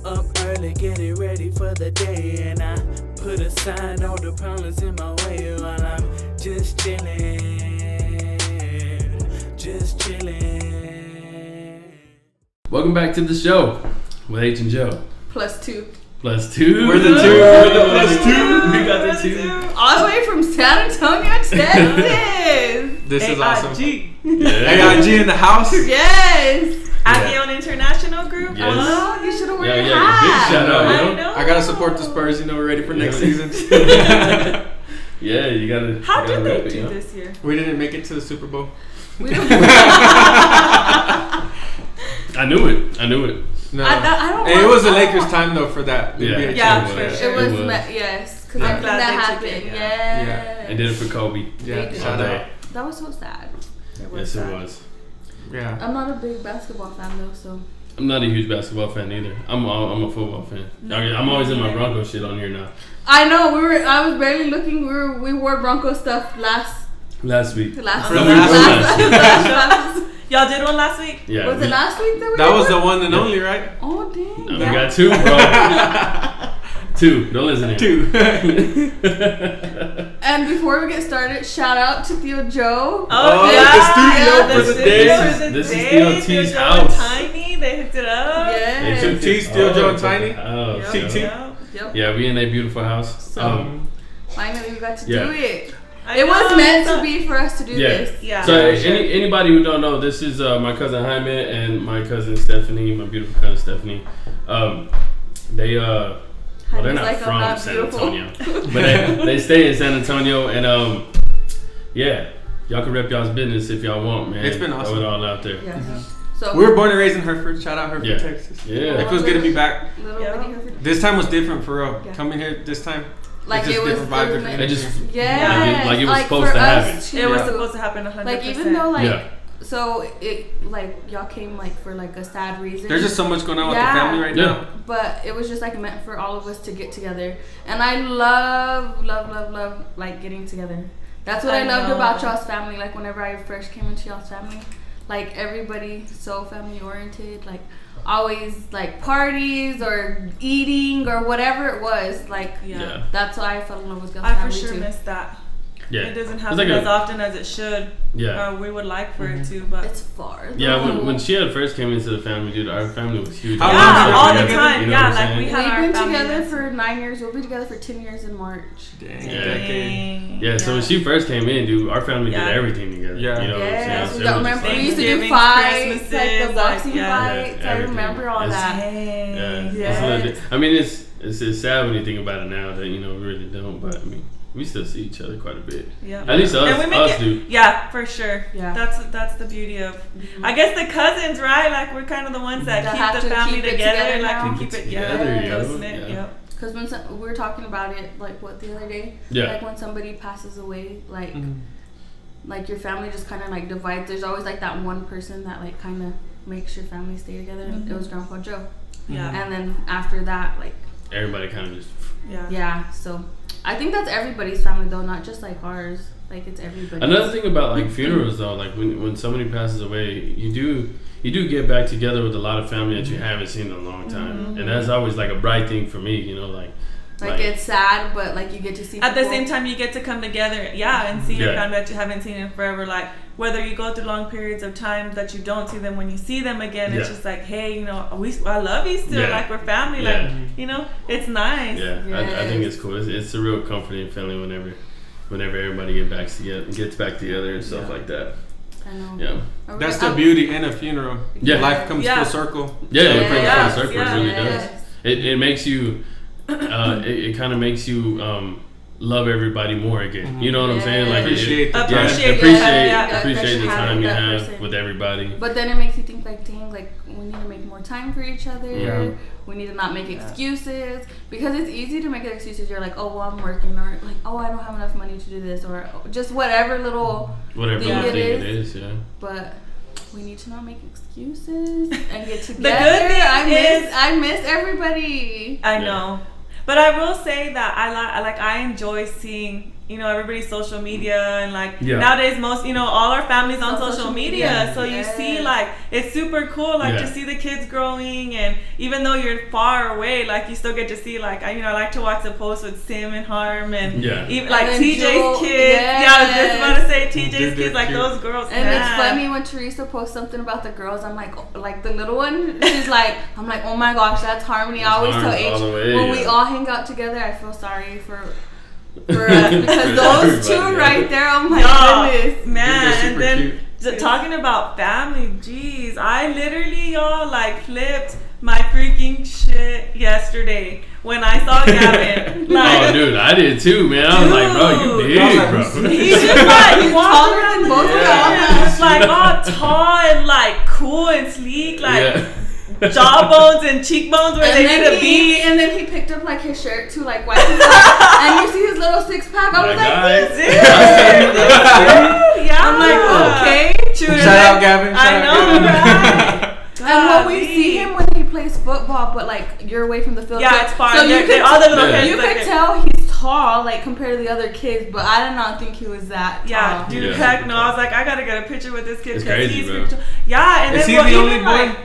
Up early, getting ready for the day, and I put aside all the problems in my way while I'm just chilling, just chilling. Welcome back to the show with H and Joe. +2. +2. We're the two. We're the +2. We got the 2. All the way from San Antonio, Texas. This is awesome. Yeah. AIG in the house. Yes. Aguillon International Group. Yes. Oh, you should have worn Yeah, your big hat. shout out. I You know? know. I gotta support the Spurs. You know, we're ready for next season. Yeah, you gotta. How you gotta did they rep it, do you know? this year? We didn't make it to the Super Bowl. We don't, I knew it. No. I don't Hey, it want- was the I don't Lakers' want- time though for that. Yeah. NBA Yeah, championship. for sure. It was, It was. yes, because Yeah. I think Glad that they took happened. it, Yes. Yeah. They did it for Kobe. Yeah. They did. Shout out. That was so sad. Yes, it was. Yeah. I'm not a big basketball fan though, so. I'm not a huge basketball fan either. I'm a football fan. I'm always in my Broncos shit on here now. I know I was barely looking. We wore Bronco stuff last Week. last Y'all did one last week? Yeah. Was it last week that we That did was the one? one and only, right? Oh dang. We got 2, bro. 2. Don't listen to him. 2. And before we get started, shout out to Theo Joe. Oh, yeah. the studio Yeah, for the day. This is Theo T's house. Tiny, they hooked it up. Yes. They took T, Steel Joe and Tiny. House, Yep, TT. yep. Yep. Yeah, we in a beautiful house. So, finally we got to yeah. do it. I It was know, meant so- to be for us to do Yeah. this. Yeah. So for sure. anybody who don't know, this is my cousin Jaime and my cousin Stephanie, my beautiful cousin Stephanie. They well, they're Jaime's not like, I'm from not San beautiful. Antonio, but they stay in San Antonio, and yeah, y'all can rep y'all's business if y'all want, man. It's been awesome. Throw it all out there. Yeah. So We were born and raised in Hereford. Shout out Hereford, Yeah. Texas. Yeah. It feels good to be back. Little Yeah. bitty Hereford. This time was different for real. Yeah. Coming here this time. Like it's just it was different vibe, different meant- They just Yes. like it was supposed for to us happen. to- It was Yeah. supposed to happen 100%. like even though like Yeah. so it like y'all came like for like a sad reason. There's just so much going on with Yeah. the family right Yeah. now. But it was just like meant for all of us to get together, and I love like getting together. That's what I loved know. about y'all's family. Like whenever I first came into y'all's family, like everybody so family oriented. Like always like parties or eating or whatever it was. Like Yeah. that's why I fell in love with y'all's I for family sure too. miss that. Yeah. It doesn't It's happen like a- as often as it should. Yeah. We would like for it to, but It's far. Yeah, though. when she had first came into the family, dude, our family was huge. How long yeah, have you all been the together? time. You know Yeah, what I'm like saying? we We've had our been family together that's- for 9 years. We'll be together for 10 years in March. Dang, Yeah. decade. Yeah, so when she first came in, dude, our family Yeah. did everything together. Yeah. You know what I'm saying? Yes, So we it don't was just remember. like- We used to do Thanksgivings, fights, like the Christmases, boxing like, yeah. fights. I everything. remember all It's- that. Yeah, Dang. it's a Yes. little bit- I mean, it's sad when you think about it now that, you know, we really don't, but I mean, we still see each other quite a bit. Yeah. At least us, And we make us it, do. yeah, for sure. Yeah. That's the beauty of. I guess the cousins, right? Like we're kind of the ones that That have keep to the family keep it together. together Like now. we keep it Together, together, yo. close knit. Yeah. Yep. Because when we were talking about it, like what the other day, Yeah. like when somebody passes away, like Mhm. like your family just kind of like divides. There's always like that one person that like kind of makes your family stay together. And it was Grandpa Joe. Yeah. And then after that, like Everybody kind of just, Yeah. yeah. So I think that's everybody's family though, not just like ours. Like it's everybody. Another thing about like funerals though, like when somebody passes away, you do get back together with a lot of family that you haven't seen in a long time, and that's always like a bright thing for me, you know, like it's sad, but like you get to see At the people. same time, you get to come together, yeah, and see your Yeah. family that you haven't seen in forever. Like whether you go through long periods of time that you don't see them, when you see them again, it's Yeah. just like, hey, you know, I love you still. Yeah. Like we're family. Yeah. Like you know, it's nice. yeah, I think it's cool. It's a real comforting feeling whenever everybody gets back together and stuff like that. I know. Yeah, That's the beauty in a funeral. Yeah. Life comes Yeah. full circle. yeah, it brings Yeah. full circle. Yeah. It really Yes. does. It makes you, it kind of makes you love everybody more again. You know what I'm saying? Like Appreciate the yeah, time. appreciate the time you that have person. with everybody. But then it makes you think like, dang, like we need to make more time for each other. Yeah. We need to not make excuses because it's easy to make excuses. You're like, oh, well, I'm working, or like, oh, I don't have enough money to do this, or just whatever little Whatever thing little it thing is. it is, yeah. But we need to not make excuses and get together. good thing I miss everybody. I Yeah. know. But I will say that I enjoy seeing you know, everybody's social media and like Yeah. nowadays most, you know, all our families on On social media. So you see like it's super cool like to see the kids growing, and even though you're far away, like you still get to see like I like to watch the posts with Sim and Harm and even like And TJ's Jewel, kids. Yeah, I was just about to say TJ's kids, like cute. those girls. And man. it's funny when Teresa posts something about the girls, I'm like the little one, she's like, I'm like, oh my gosh, that's Harmony. I always tell H, when we all hang out together, I feel sorry for us because those two right there, oh my goodness. Man, and then cute. talking about family, jeez, I literally, y'all, like flipped my freaking shit yesterday when I saw Gavin. Like, oh, dude, I did too, man. I was like, bro, you big, bro. He's just like, He's walking taller around than both of us, like all tall and like cool and sleek, like jawbones and cheekbones where they need to be. And then he picked up like his shirt too, like white and you see his little 6-pack. I was like, this is Yeah, I'm like, okay. Shout out Gavin. I know, right? And when we see him when he plays football, but like you're away from the field, yeah, it's far. So you could all the little kids, you like, could tell he's tall, like compared to the other kids, but I did not think he was that tall. Yeah, dude, Yeah. heck no. I was like, I gotta get a picture with this kid. It's crazy, he's bro. freaking tall. Yeah, and Is then he well, the only even, boy like,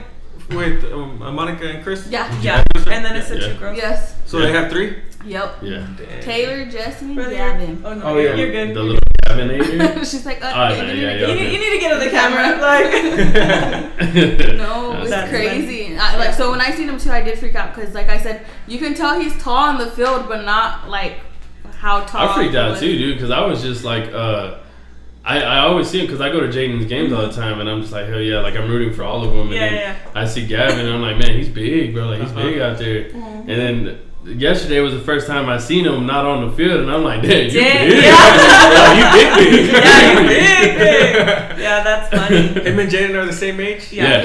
with Monica and Chris? Yeah. yeah, and then it's the two girls. Yes. So they have 3? Yep. Yeah. Taylor, Jesse, and Brother, Gavin. Oh no, Oh, yeah. you're good. The little Gavinator. She's like, Oh, baby, no, you yeah, need yeah. to You need to get on the Camera. camera. Like, No, it's That's crazy. Like so, when I seen him too, I did freak out because, like I said, you can tell he's tall on the field, but not like how tall. I freaked he out was. too, dude, because I was just like, I always see him because I go to Jaden's games all the time, and I'm just like, hell yeah, like I'm rooting for all of them. And then I see Gavin, and I'm like, man, he's big, bro, like he's big out there. And then yesterday was the first time I seen him not on the field, and I'm like, damn, you big, you big. yeah, you big. Yeah, that's funny. Him and Jaden are the same age? Yeah.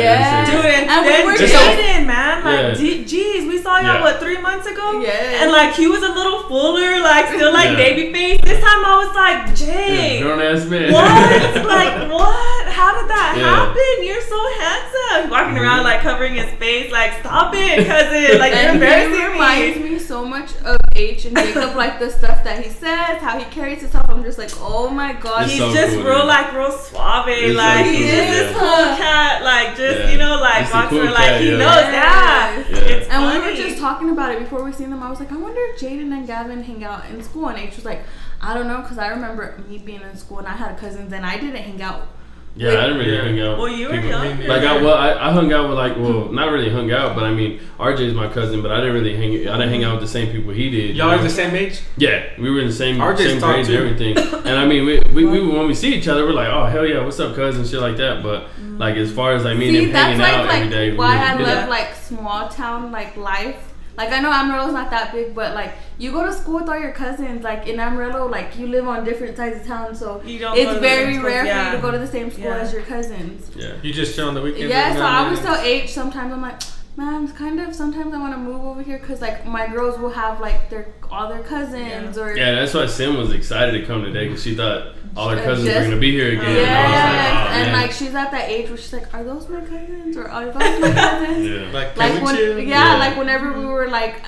Dude, and And then we were Jaden, man, like, Yeah. geez, we saw y'all, what, 3 months ago? Yes. And, like, he was a little fuller, like, still, like, Yeah. baby face. This time I was like, Jay, Grown ass man. what? Like, what? How did that Yeah. happen? You're so handsome. Walking around, like, covering his face, like, stop it, cousin. Like, you're And he embarrassing reminds me. me so much of H and Jacob, like the stuff that he says, how he carries himself. I'm just like, oh my god, It's He's so just cool, real, dude. like, real suave. It's Like, so he's cool, just this yeah. cool cat, like, just, Yeah. you know, like, He's a walks cool around, like, cat, he yeah. knows, yeah. Yeah. It's And funny. we were just talking about it before we seen them. I was like, I wonder if Jaden and Gavin hang out in school. And H was like, I don't know, because I remember me being in school and I had cousins and I didn't hang out. Yeah, I didn't really hang out. Well, you were people. young. Like I hung out with not really hung out, but I mean RJ's my cousin, but I didn't really I didn't hang out with the same people he did. Y'all are the same age? Yeah, we were in the same RJ's tall, grades and too. everything. And I mean we when we see each other, we're like, oh hell yeah, what's up, cousin, shit like that. But like as far as like me and See, him that's hanging out every day, we why I really love didn't. like small town like life. Like I know Amarillo's not that big, but like you go to school with all your cousins. Like in Amarillo, like you live on different sides of town, so You don't go it's to the very same rare schools, for yeah. you to go to the same school Yeah. as your cousins. Yeah. You just chill on the weekends? Yeah, every so now I and always then? tell H sometimes I'm like, man, kind of sometimes I want to move over here because like my girls will have like all their cousins or Yeah, that's why Sim was excited to come today because she thought all her cousins were Just- gonna be here again. Yes, And I was like, oh, and man. like she's at that age where she's like, are those my cousins or are those my cousins? Yeah. Like, Like can we when, chill? yeah, like whenever we were like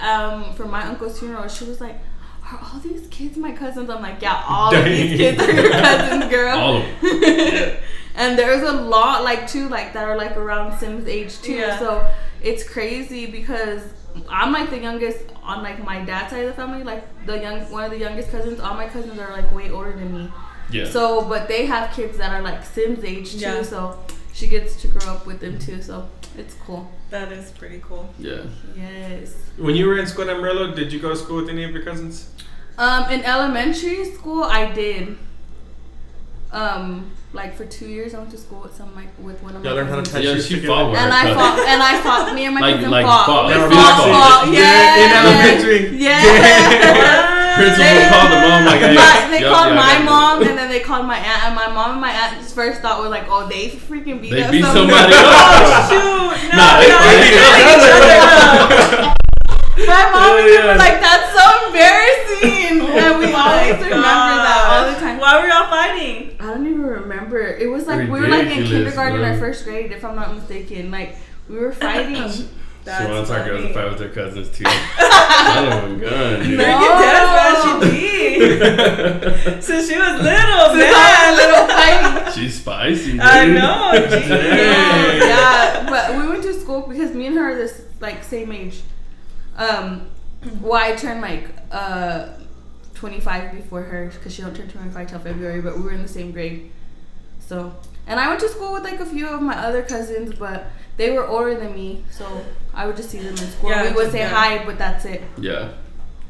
for my uncle's funeral, she was like, are all these kids my cousins? I'm like, yeah, all of these kids are your cousins, girl. All of them. Yeah. And there's a lot like too like that are like around Sim's age too. Yeah. So it's crazy because I'm like the youngest on like my dad's side of the family. Like one of the youngest cousins. All my cousins are like way older than me. Yeah. So, but they have kids that are like Sim's age too. Yeah. So she gets to grow up with them too. So it's cool. That is pretty cool. Yeah. Yes. When you were in school in Amarillo, did you go to school with any of your cousins? In elementary school, I did. Like for 2 years, I went to school with one of my Y'all learned how to cousins. touch Yeah, shoes she together? fought with And her I fought. Me and my Like- cousin like fought. fought. We Like fought. boxing. Yeah. In elementary. Yeah. Principal called the mom like, hey, They yup, called yeah, I my got mom, and then they called my aunt. And my mom and my aunt's first thought was like, "Oh, they freaking beat They us." beat up." somebody Oh, up. shoot. Nah, they beat each other. My mom and Yeah, them were yeah. like, "That's so embarrassing," and we always remember that all the time. Why were y'all fighting? I don't even remember. It was like we were like in Ridiculous, kindergarten bro. or first grade, if I'm not mistaken. Like we were fighting. She wants our girls to funny. fight with their cousins too. Son of a gun, dude. American Dad, man, she did. Since she was little, man. Little tiny. She's spicy, dude. I know, geez. Yeah, but we went to school because me and her are this like same age. Well, I turned like 25 before her because she don't turn 25 till February, but we were in the same grade. So, and I went to school with like a few of my other cousins, but they were older than me, so I would just see them in school. Yeah, we would say hi, but that's it. Yeah.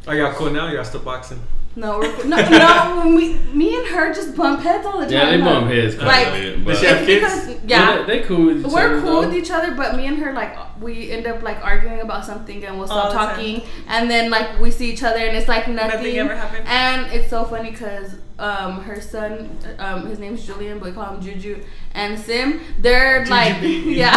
Are y'all cool now? Y'all still boxing? No, no. Me and her just bump heads all the time. Yeah, they bump heads. Like, does she have kids? Because, yeah, they cool with each other. We're cool with each other, but me and her, like, we end up like arguing about something, and we'll stop talking, and then like we see each other, and it's like nothing ever happened. And it's so funny because her son, his name's Julian, but we call him Juju, and Sim, they're like, yeah,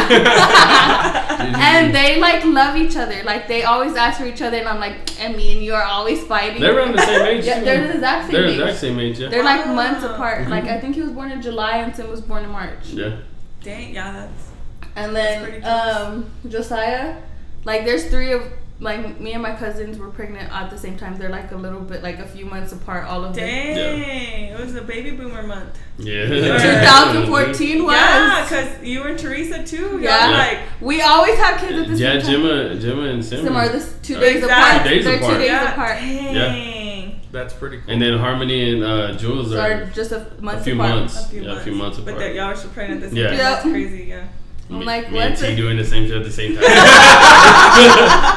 and they like love each other. Like they always ask for each other, and I'm like, and me and you are always fighting. They're around the same age. Yeah, they're the exact same age. They're the exact same age. Yeah. They're like months apart. Like I think he was born in July, and Sim was born in March. Yeah. Dang, yeah, that's. And then Josiah, like there's three of like me and my cousins were pregnant at the same time. They're like a little bit like a few months apart, all of them. Dang, it was a baby boomer month. Yeah. 2014 was. Yeah, because you and Teresa too. Yeah. Like we always have kids at the same time. Yeah, Gemma and Sim. Sim are 2 days apart. 2 days They're apart. 2 days yeah. apart. Dang. Yeah. That's pretty cool. And then Harmony and Jules are just a month few apart. months. A few months apart. But y'all are still pregnant at the same Yeah. time. That's crazy, yeah. I'm like, me and what's T it? doing the same shit at the same time.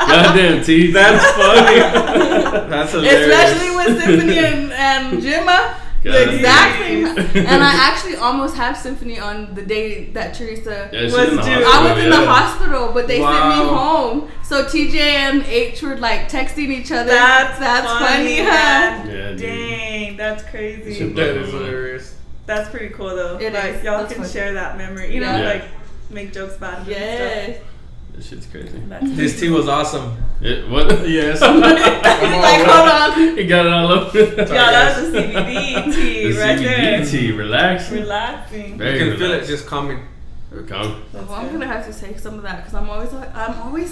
Goddamn, T. That's funny. That's hilarious. Especially with Symphony and Gemma. The exact same. And I actually almost had Symphony on the day that Teresa Yeah, was in the due. hospital, I was in the hospital, but they sent me Wow. home. So TJ and H were like texting each other. That's funny, huh? man. Yeah, dude. Dang, that's crazy. Shit. That is hilarious. That's pretty cool though. It like is. y'all That's can fun. share that memory. You know, Yeah. like make jokes about it. Yes. That shit's crazy. This tea was awesome. What? Yes. He's like, hold on. He got it all over. Yeah, that was the CBD tea The right CBD there. tea, relaxing. Relaxing. You Very can feel it relaxed. just coming. Calm. Well, I'm gonna have to take some of that because I always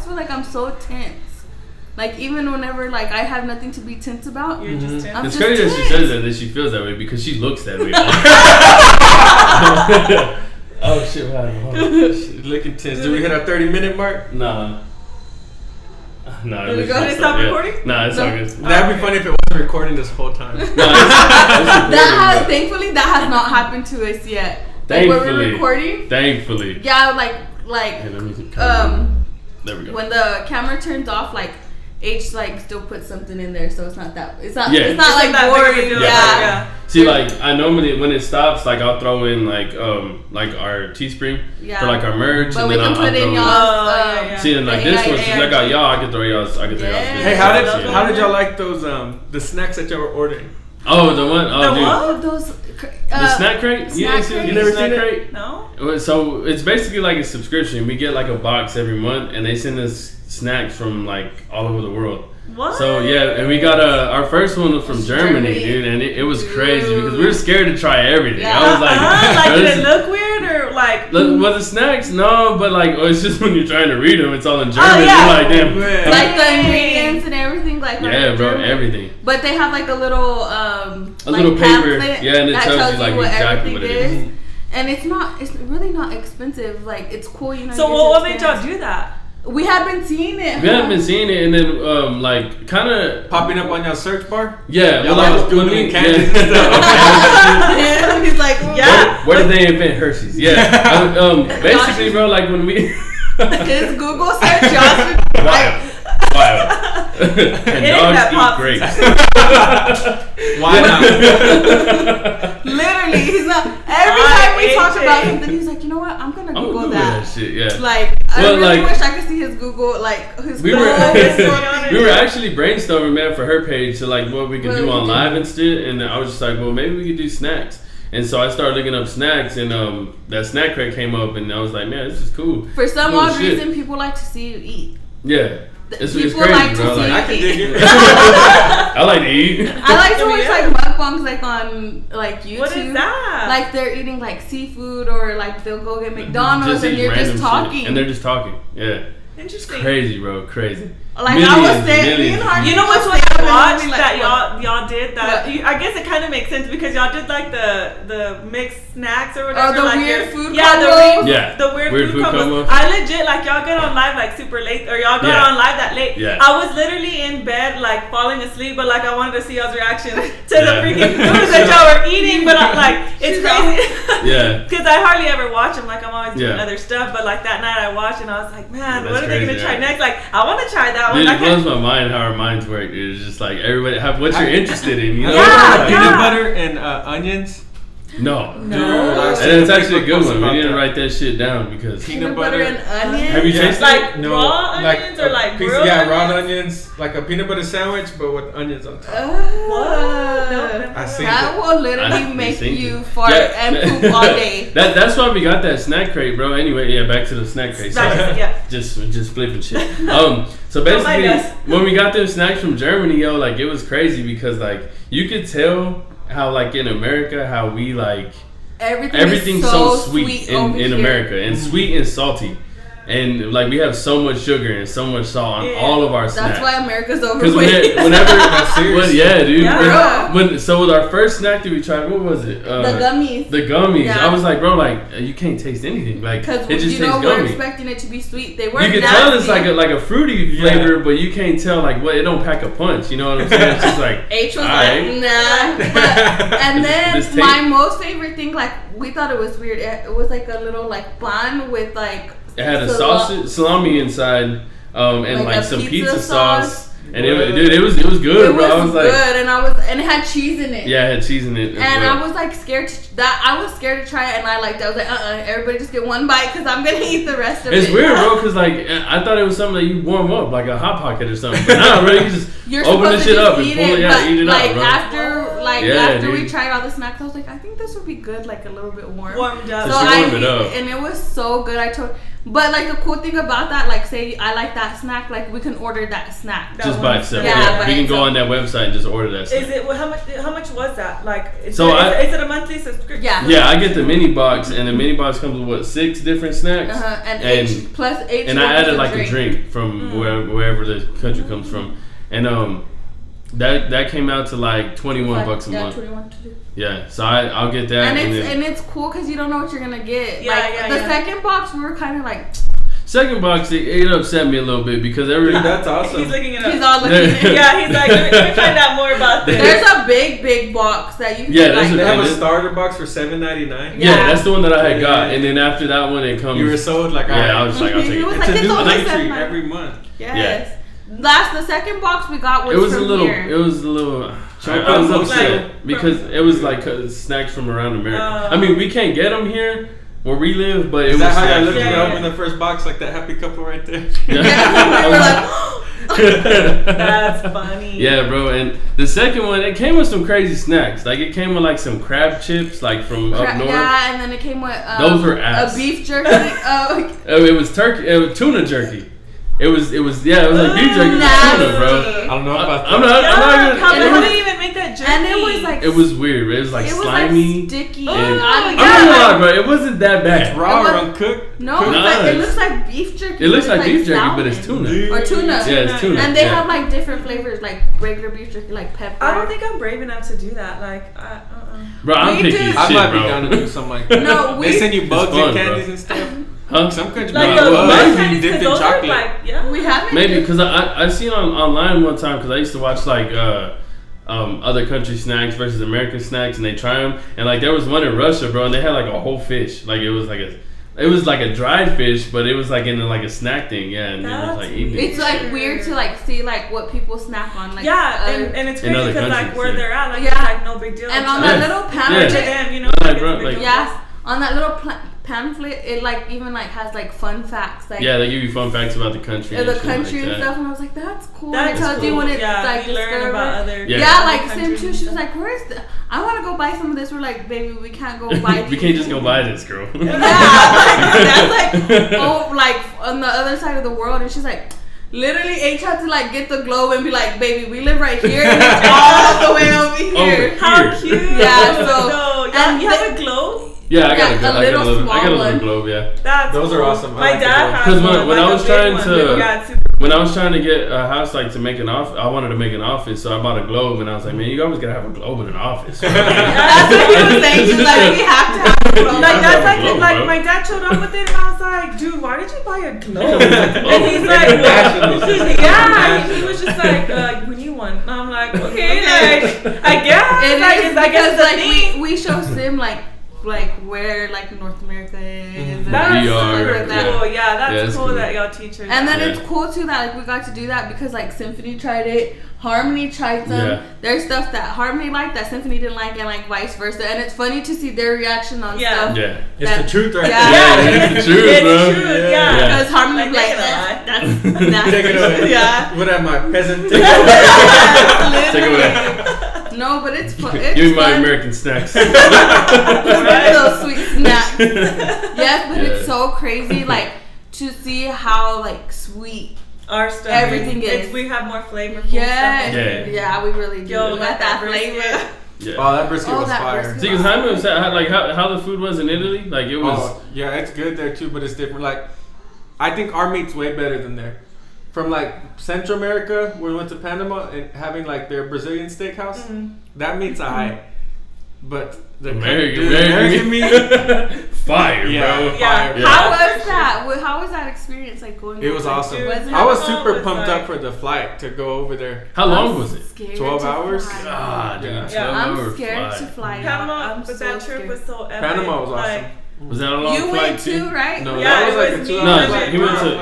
feel like I'm so tense. Like even whenever like I have nothing to be tense about. You're just I'm It's just crazy that she tense. says that she feels that way because she looks that way. Oh shit! What happened? She's looking tense. Did we hit our 30-minute mark? Nah. Nah. Did we go ahead and stop recording? Nah, it's all good. That'd be funny if it wasn't recording this whole time. Nah, it's Thankfully that has not happened to us yet. Like when we're Thankfully. recording. Thankfully. Yeah, like Hey, let me there we go. when the camera turns off, like H like still puts something in there, so it's not like It's boring. that big of a deal. Yeah. See, like I normally when it stops, like I'll throw in like our Teespring for like our merch, But and we then can I'll put in throw y'all's. See, and like this one, since I got y'all, I can throw y'all's. Yes. Hey, Yeah. how did y'all like those the snacks that y'all were ordering? Oh, the one. Oh, The dude. what? Oh, those. The snack crate? Snack crate? You You never never snack seen it? crate? No? So it's basically like a subscription. We get like a box every month, and they send us snacks from like all over the world. What? So yeah, and we got our first one was from Germany, dude, and it was crazy because we were scared to try everything. Yeah. I was like, like this did it look weird or like? Was the snacks? No, but like it's just when you're trying to read them, it's all in German. yeah. You're like, damn. Man. Like the ingredients and everything, like Yeah, bro, German. everything. But they have like a little little paper, pamphlet yeah, and it that tells you, like, what exactly what it everything is. And it's really not expensive. Like it's cool, you know. So you get what to made y'all experience. do that? We had been seeing it. We hadn't been seeing it, and then like kind of Popping up on your search bar? yeah, Y'all well, was like when Googling we candies yeah. and stuff. Yeah, he's like, Yeah. Where did they invent Hershey's? Yeah, basically, bro, like when we his Google search, Josh. wow. And Internet dogs eat pops. grapes. Why not? Literally, he's not. Every I time we ate talk it. about something, he's like, you know what? I'm gonna I'm Google gonna Google that. that shit. Yeah. Like, I Well, really like- wish I could see his Google, like his We phone. were His phone. we were actually brainstorming, man, for her page to like what we could What do we on could live do. and shit. And I was just like, well, maybe we could do snacks. And so I started looking up snacks, and that snack crate came up, and I was like, man, this is cool. For some Cool odd shit. reason, people like to see you eat. Yeah. It's People crazy, like to bro. see Like, I can dig it. I like to eat. I like to watch Yeah. like mukbangs like on like YouTube. What is that? Like they're eating like seafood or like they'll go get McDonald's Just and eat they're random just shit. talking. And they're just talking. Yeah. Interesting. Crazy, bro. Crazy. Like I was saying, you know what's what I watched that y'all did that? I guess it kind of makes sense because y'all did like the mixed snacks or whatever. Oh, the like weird food combos. The weird food combos. I legit like y'all get on live like super late or y'all got on live that late. Yeah. I was literally in bed like falling asleep, but like I wanted to see y'all's reaction to the freaking foods that y'all were eating. But like it's crazy. Yeah. Because I hardly ever watch them. Like I'm always doing other stuff. But like that night I watched and I was like, man, what are they gonna try next? Like I want to try that. Dude, it blows my mind how our minds work. It's just like everybody have what you're interested in. You know? Peanut butter and onions. No. Dude, and it's actually a good one. We didn't write that shit down because peanut butter and onions. Have you tasted like it? raw onions or like grilled raw onions? onions, like a peanut butter sandwich, but with onions on top. I seen that it. will literally make you fart and poop all day. That's why we got that snack crate, bro. Anyway, back to the snack crate. Just flipping shit. So basically, when we got them snacks from Germany, yo, like it was crazy because like you could tell how like in America how we like everything's so sweet in America and sweet and salty. And like we have so much sugar and so much salt on all of our snacks. That's why America's overweight. Because whenever, dude. Yeah. So with our first snack that we tried, what was it? The gummies. The gummies. Yeah. I was like, bro, like you can't taste anything. Like it just tastes gummy. We're expecting it to be sweet. They weren't. You can tell it's like a fruity flavor, but you can't tell like what it don't pack a punch. You know what I'm saying? It's just like H was like, nah. But, and then my most favorite thing, like we thought it was weird. It was like a little like bun with like. It had a sausage, salami inside, and like some pizza sauce. And it was good, bro. I was like, good, and it had cheese in it. Yeah, it had cheese in it. And I was like scared I was scared to try it, and I liked it. I was like, everybody just get one bite because I'm gonna eat the rest of it. It's weird, bro, because like I thought it was something that you warm up, like a hot pocket or something. But no, bro, you just open the shit up and pull it out, eat it like, out, bro. After we tried all the snacks, I was like, I think this would be good, like a little bit warmed up. So and it was so good. But like the cool thing about that, like say I like that snack, like we can order that snack just by itself. Yeah, we can go on that website and just order that snack. Is it how much was that? Like is it a monthly subscription? Yeah, I get the mini box, and the mini box comes with 6 different snacks. And H and I added like a drink from wherever the country comes from, and that came out to like $21 a month. 21 to do. Yeah, so I'll get that. And it's cool because you don't know what you're gonna get. The second box, we were kind of like. Second box, it upset me a little bit because that's awesome. He's looking it up. He's all looking at it. Yeah, he's like, let me find out more about this. There's a big box that you can they have a starter box for $7.99. Yeah, that's the one that I had got. And then after that one, it comes. You were sold like, I was like, I'll take it. It's a new entry every month. Yes. The second box we got was It was a little. I was upset because it was like snacks from around America. I mean, we can't get them here where we live, but it was. How I looked when I opened the first box, like that happy couple right there? That's funny. Yeah, bro. And the second one, it came with some crazy snacks. Like it came with like some crab chips, like from up north. Yeah, and then it came with those were ass. A beef jerky. It was turkey. It was tuna jerky. It was like beef jerky with tuna, bro. I don't know about that. I'm not gonna. How do you even make that jerky? And it was like. It was weird. It was like slimy. Like sticky. I'm not gonna lie, bro. It wasn't that bad. It's raw or uncooked. No, it looks like beef jerky. It looks like beef jerky, but it's tuna. Or tuna. Yeah, it's tuna. And they have like different flavors, like regular beef jerky, like pepper. I don't think I'm brave enough to do that. Like, bro, I'm picky as shit, I might be bro. down to do something like that. No, they send you bugs and candies and stuff. Huh? Some countries like bugs dipped in chocolate. We haven't. Maybe because I seen online one time because I used to watch like other country snacks versus American snacks, and they try them, and like there was one in Russia, bro, and they had like a whole fish, like it was like a dried fish, but it was like in like a snack thing, and it was like eating it. It's like weird to like see like what people snack on, like and it's crazy because like where they're at, like it's like no big deal. And on that little pamphlet, to them, you know, on that little pamphlet, it like even like has like fun facts, like they give you fun facts about the country, and stuff, and I was like, that's cool. That tells you when it's like you learn about other like Sim too. She was like, where's the? I want to go buy some of this. We're like, baby, we can't go buy. We can't just go buy this, girl. That's like on the other side of the world, and she's like. Literally, H had to like get the globe and be like, "Baby, we live right here, and it's all the way over here." How cute! Yeah, so and you have a globe. Yeah, I got a little small I got a little one. globe. Yeah. Those are awesome. My dad has because one. when I was trying to. When I was trying to get a house like to make an office, I wanted to make an office, so I bought a globe, and I was like, man, you always gotta have a globe in an office. That's what he was saying. He's like, we have to have a globe. Like that's like my dad showed up with it, and I was like, dude, why did you buy a globe? And he's like, yeah, he was just like, we need one. And I'm like, okay, like I guess it is because the thing. we show Sim like where like North America is. That's super cool. Yeah, that's cool that y'all teachers. And then it's cool too that like we got to do that because like Symphony tried it, Harmony tried them. Yeah. There's stuff that Harmony liked that Symphony didn't like, and like vice versa. And it's funny to see their reaction on stuff. Yeah, it's the truth, right? Yeah, it's the truth, bro. Yeah, because Harmony be like, that's take it away. Yeah. What am I, peasant? Take it away. No, but it's fun. Give me my American snacks. Those sweet snacks. Yes, but it's so crazy, like to see how like sweet our stuff. Everything is. We have more flavor. Yeah, we really do. Yo, we got that flavor. Yeah. Oh, that brisket was fire. See, because Jaime was like how the food was in Italy, like it was. Oh, yeah, it's good there too, but it's different. Like, I think our meat's way better than there. From like Central America, we went to Panama and having like their Brazilian steakhouse. That meat's alright, but the American meat, fire, bro. Yeah. Fire. How was that? How was that experience like going? It was awesome. Dude, I was super pumped up for the flight to go over there. How long was it? 12 hours. God, dude. I'm scared to fly. Panama, but that trip was so epic. Panama was awesome. Was that a long flight? You went too, right? No, that was like a 2 hour flight.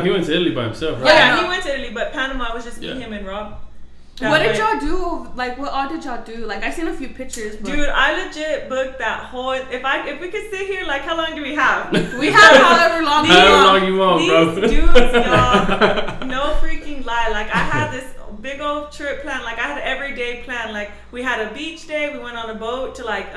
He went to Italy by himself, right? Yeah, he went to Italy, but Panama was just me, him, and Rob. What did y'all do? Like, what all did y'all do? Like, I seen a few pictures. But dude, I legit booked that whole. If we could sit here, like, how long do we have? We have however long you want, bro. These dudes, y'all, no freaking lie. Like, I had this big old trip plan. Like, I had an everyday plan. Like, we had a beach day. We went on a boat to like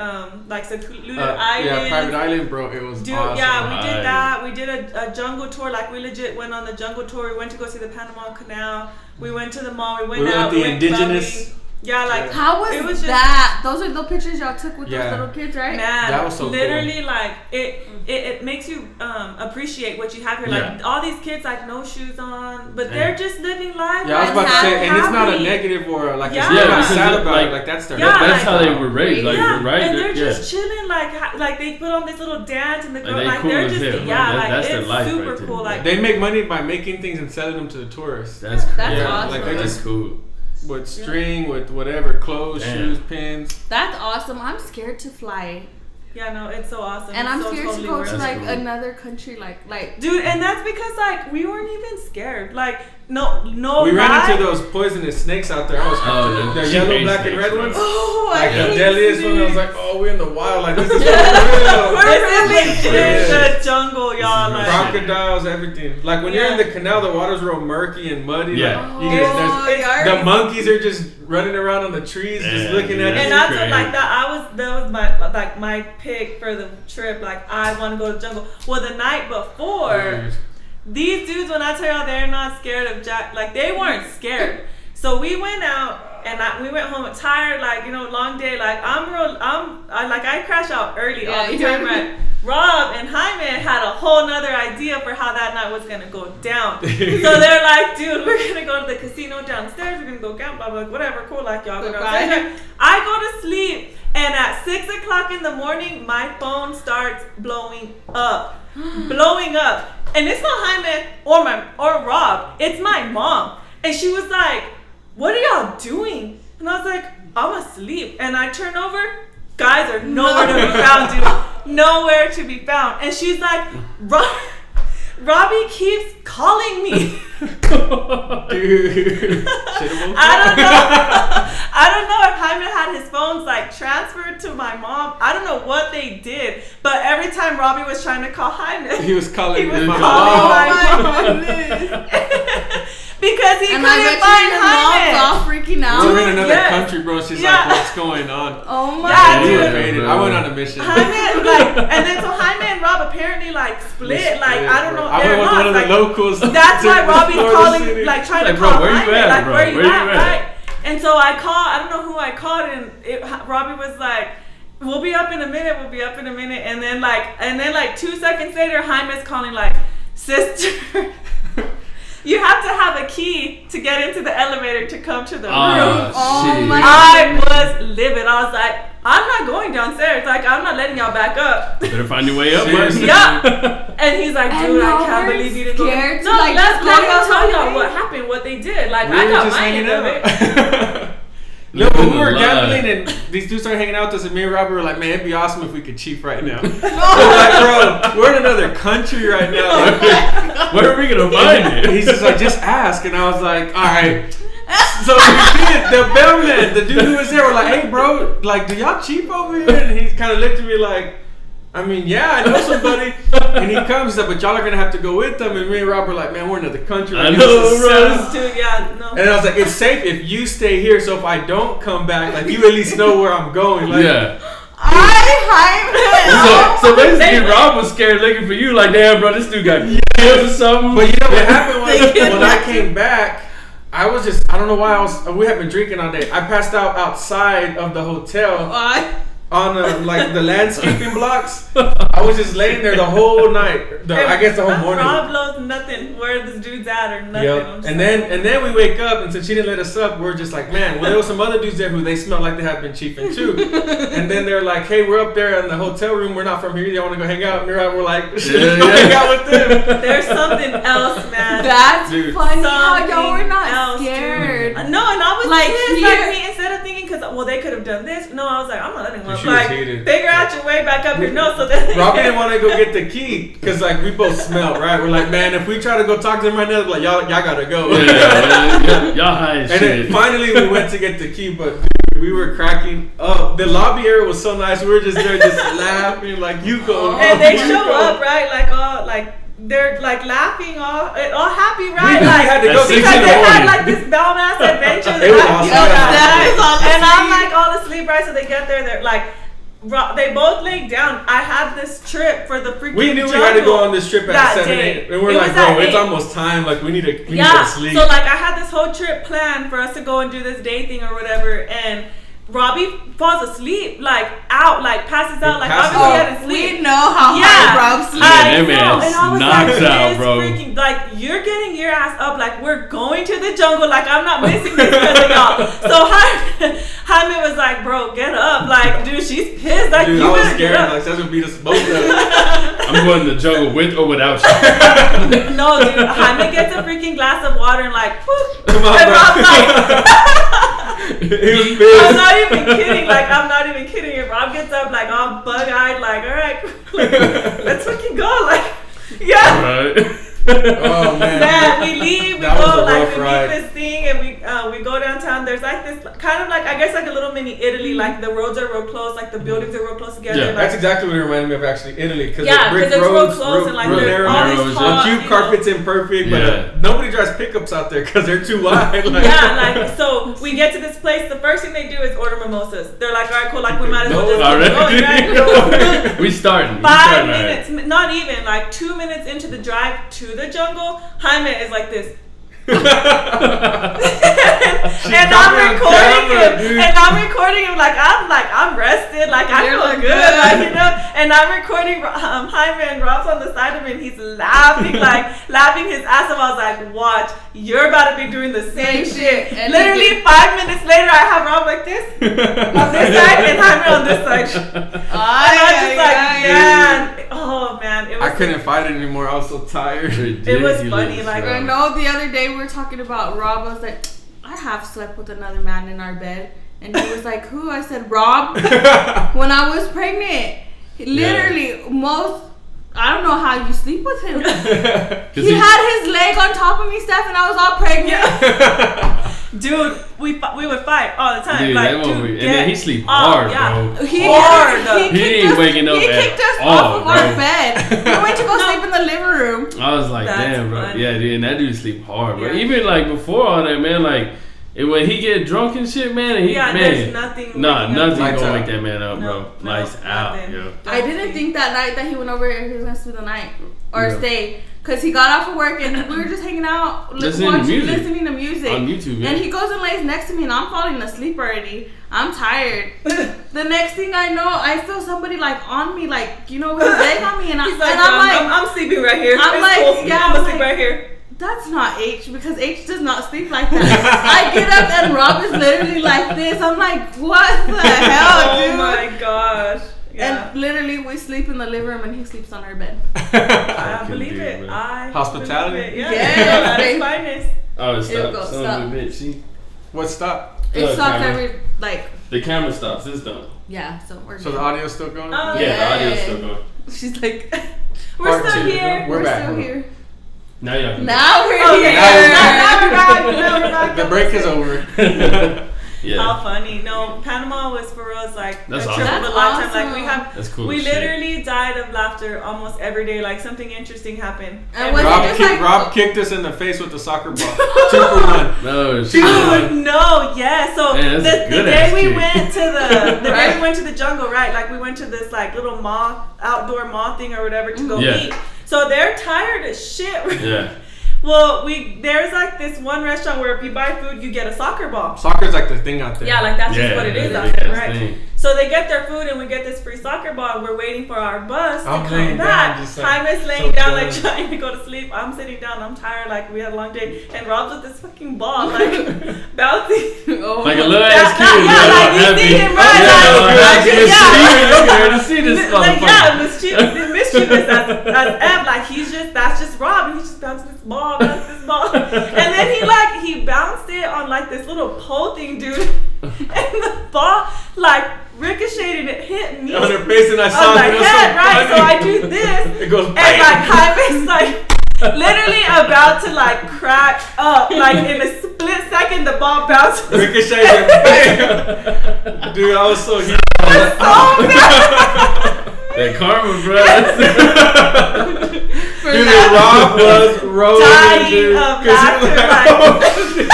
secluded island. Yeah, private island, bro. It was awesome. Yeah, we did that. We did a jungle tour. Like, we legit went on the jungle tour. We went to go see the Panama Canal. We went to the mall. We went out. We went indigenous. Clubbing. Yeah, like how was it was that? Those are the pictures y'all took with those little kids, right? Man, that was so literally cool. Like it makes you appreciate what you have here. Like all these kids like no shoes on, but they're just living life. Yeah, I was about to say, and it's not a negative or like it's not sad about it. Like that's their that's how they were raised. Like right, and they're just chilling. Like they put on this little dance and the girl like they're just that's it's life super cool. Like they make money by making things and selling them to the tourists. That's cool. That's awesome. Like they just cool. With string, with whatever, clothes, shoes, pins. That's awesome. I'm scared to fly. Yeah, no, it's so awesome. And I'm so scared totally to go to like cool. another country, like. Dude, and that's because like we weren't even scared. Like no. We ran into those poisonous snakes out there. I was the yellow, black, and red ones. Oh, like the deadliest one. I was like, oh, we're in the wild. Like this is real. This is the jungle, y'all. Like crocodiles, everything. Like when you're in the canal, the water's real murky and muddy. Yeah. Like, the monkeys are just running around on the trees, just looking at you. And that's what, like that was my pick for the trip. Like I want to go to the jungle. Well, the night before, these dudes, when I tell y'all they're not scared of Jack, like they weren't scared. So we went out and we went home tired, like long day. Like I crash out early all the time, right? Rob and Jaime had a whole nother idea for how that night was gonna go down. So they're like, dude, we're gonna go to the casino downstairs. We're gonna go gamble, blah, blah, whatever. Cool, like y'all go downstairs. I go to sleep, and at 6:00 in the morning, my phone starts blowing up, and it's not Jaime or Rob. It's my mom, and she was like, "What are y'all doing?" And I was like, "I'm asleep." And I turn over. Guys are nowhere to be found, dude. Nowhere to be found. And she's like, Robbie keeps calling me. Dude. I don't know if Jaime had his phones like transferred to my mom. I don't know what they did. But every time Robbie was trying to call Jaime, he was calling my mom. Because he couldn't find Jaime. All freaking out. We're in another country, bro. She's like, what's going on? Oh my god. Dude. I went on a mission. Jaime, and then so Jaime and Rob apparently like split. Like I don't know. I went with one of the locals. That's why Robbie's calling, like trying to call Jaime. Like where you at? Right? And so I don't know who I called, and Robbie was like, we'll be up in a minute. And then like 2 seconds later, Jaime's calling like, sister, you have to have a key to get into the elevator to come to the room. Oh my I was livid. I was like, I'm not going downstairs. Like, I'm not letting y'all back up. Better find your way up first. Yeah. And he's like, dude, I can't believe you didn't go. No, like, let me tell y'all what happened, what they did. Like, I got my end of it. No, but we were gambling and these dudes started hanging out with us and me and Robert were like, man, it'd be awesome if we could cheat right now. We're like, bro, we're in another country right now. Where are we going to find it? He's just like, just ask. And I was like, all right. So we did. The bellman, the dude who was there, were like, hey, bro, like, do y'all cheap over here? And he kind of looked at me like, I mean, yeah, I know somebody. And he comes up, but y'all are going to have to go with them. And me and Rob were like, man, we're in another country. Like, I know, bro. Dude, yeah, no. And I was like, it's safe if you stay here. So if I don't come back, like, you at least know where I'm going. Like, yeah. So basically, Rob was scared looking for you. Like, damn, bro, this dude got killed or something. But you know what happened was when I came back, I was just, I don't know why we had been drinking all day. I passed out outside of the hotel. Why? On like the landscaping blocks. I was just laying there the whole night. I guess the whole morning. Rob knows nothing where this dude's at or nothing. Yep. And then we wake up and since she didn't let us up, we're just like, man, well there was some other dudes there who they smelled like they had been chiefing too. And then they're like, hey, we're up there in the hotel room. We're not from here. You want to go hang out? And we're like, hang out with them. There's something else, man. That's dude. funny how y'all were not scared. No, and I was like, me instead of thinking, because they could have done this. No, I was like, I'm not letting them up. She Like, was heated. figure out your way back up here. No, so then Rob didn't want to go get the key because like we both smelled, right? We're like, man, if we try to go talk to them right now, like y'all gotta go. Y'all high as shit. And then finally we went to get the key, but we were cracking up. The lobby area was so nice. We were just there, just laughing, like you go. And they show up, right? Like all like. They're like laughing, all happy, right? We like had to go because they had like this dumbass adventure. It was awesome. And I'm like all asleep, right? So they get there, they're like, they both laid down. I had this trip for the freaking. We knew we had to go on this trip at 7, 8, and we're like, bro, it's almost time. Like we need to sleep. So like I had this whole trip planned for us to go and do this day thing or whatever, and Robbie falls asleep, like out, like passes out, like obviously he had to sleep. We know how hard Rob sleeps. I know, and I was knocks like, out, bro. Freaking, like you're getting your ass up, like we're going to the jungle, like I'm not missing this because of y'all. So Jaime was like, bro, get up, like dude, she's pissed, like dude, you I was better scared, get up. like that's gonna beat us both up. I'm going to the jungle with or without you. No, dude, Jaime gets a freaking glass of water and like, whoop, Come on, and bro. Rob's like. He was pissed. I'm not even kidding. Like I'm not even kidding. If Rob gets up, like all bug-eyed, like all right, like, let's fucking go. Like yeah. Right. Oh man. We leave. We That was go a like rough we ride. leave this thing and we go downtown. There's like this kind of like I guess like a little mini Italy. Like the roads are real close. Like the buildings are real close together. Yeah, like, That's exactly what it reminded me of actually, Italy. Because because the brick it's real roads, close and like real there's narrow, all these narrows, tall, the cube you carpet's imperfect, but Yeah. nobody drives pickups out there because they're too wide. Like, Yeah, like so we get to this place. The first thing they do is order mimosas. They're like, all right, cool. Like we might as well just keep going, right? We starting. 5 minutes, not even like 2 minutes into the drive to the jungle, Jaime is like this. and I'm recording him like I'm rested, like I feel good, like you know. And I'm recording Jaime and Rob's on the side of me, and he's laughing, like laughing his ass off. I was like, watch, you're about to be doing the same shit. And literally 5 minutes later, I have Rob like this on this side and Jaime on this side. And I was just like, man, oh man, it was. I couldn't fight it anymore. I was so tired. It was funny, like I know the other day we were talking about Rob. I was like, I have slept with another man in our bed, and he was like, who? I said, Rob. When I was pregnant, literally I don't know how you sleep with him. He had his leg on top of me, Steph, and I was all pregnant. Dude, we would fight all the time. Dude, like, and then he sleep hard, bro. He ain't waking up He at kicked us all, off of bro. our bed. We went to go sleep in the living room. I was like, That's damn, bro. funny. Yeah, dude, and that dude sleep hard, bro. Yeah. Even like before all that, man, like when he get drunk and shit, man, and there's nothing. nothing Lights gonna out. wake that man up, bro. Lights out, nothing. yo. I didn't think that night that he went over here he was gonna spend the night or stay. Because he got off of work and we were just hanging out, listening to music. On YouTube, yeah. And he goes and lays next to me and I'm falling asleep already. I'm tired. The next thing I know, I feel somebody like on me, like, with his leg on me. And I'm like, I'm sleeping right here. I'm it's like, cool. yeah, I'm asleep right here. That's not H, because H does not sleep like that. I get up and Rob is literally like this. I'm like, what the hell, dude? Oh my gosh. Yeah. And literally, we sleep in the living room and he sleeps on our bed. I believe it. Hospitality? Yeah. Yes, That's finest. Oh, it It'll stopped. go, Son of a bitch. See? What stopped? It stops camera. every, The camera stops. This don't. yeah, so we're So good. the audio's still going? Oh, Yeah, the audio's still going. She's like, We're Part still two. here. We're back. still here. Now y'all can. Now we're Okay. here. Now we're back. The break is over. Yeah. How funny. No, Panama was for us like That's a awesome. trip of a That's lifetime. awesome. Like That's cool. we as shit. literally died of laughter almost every day. Like something interesting happened. And was Rob, it just Rob kicked us in the face with the soccer ball. 2 for 1. No, shit. Dude, no, yeah. So Man, that's a the good day ass we kick. went to the day we went to the jungle, right? Like we went to this like little outdoor mall thing or whatever to go Yeah. eat. So they're tired as shit. Yeah. Well, there's like this one restaurant where if you buy food, you get a soccer ball. Soccer's like the thing out there. Yeah, like that's just what it is out there, right? Thing. So they get their food and we get this free soccer ball. And we're waiting for our bus I'm to laying come down, back. just like, Jaime's laying so down, like done. trying to go to sleep. I'm sitting down. I'm tired. Like we had a long day. And Rob's with this fucking ball, like bouncing. Oh Like a my little God. ass kid. Yeah, like you see him right. You're to see this Like motherfucker. mischievous as F. Like that's just Rob, and he's just bouncing this ball, and then he bounced it on like this little pole thing, dude, and the ball like ricocheted. It hit me On her face, and I saw on my it. head, right? So I do this, It goes and bam. like Jaime's like literally about to like crack up. Like in a split second, the ball bounces. Ricochet and bam. Dude, I was so huge. That karma, bro. Dude, Rob was rolling, Dying dude. of 'Cause he was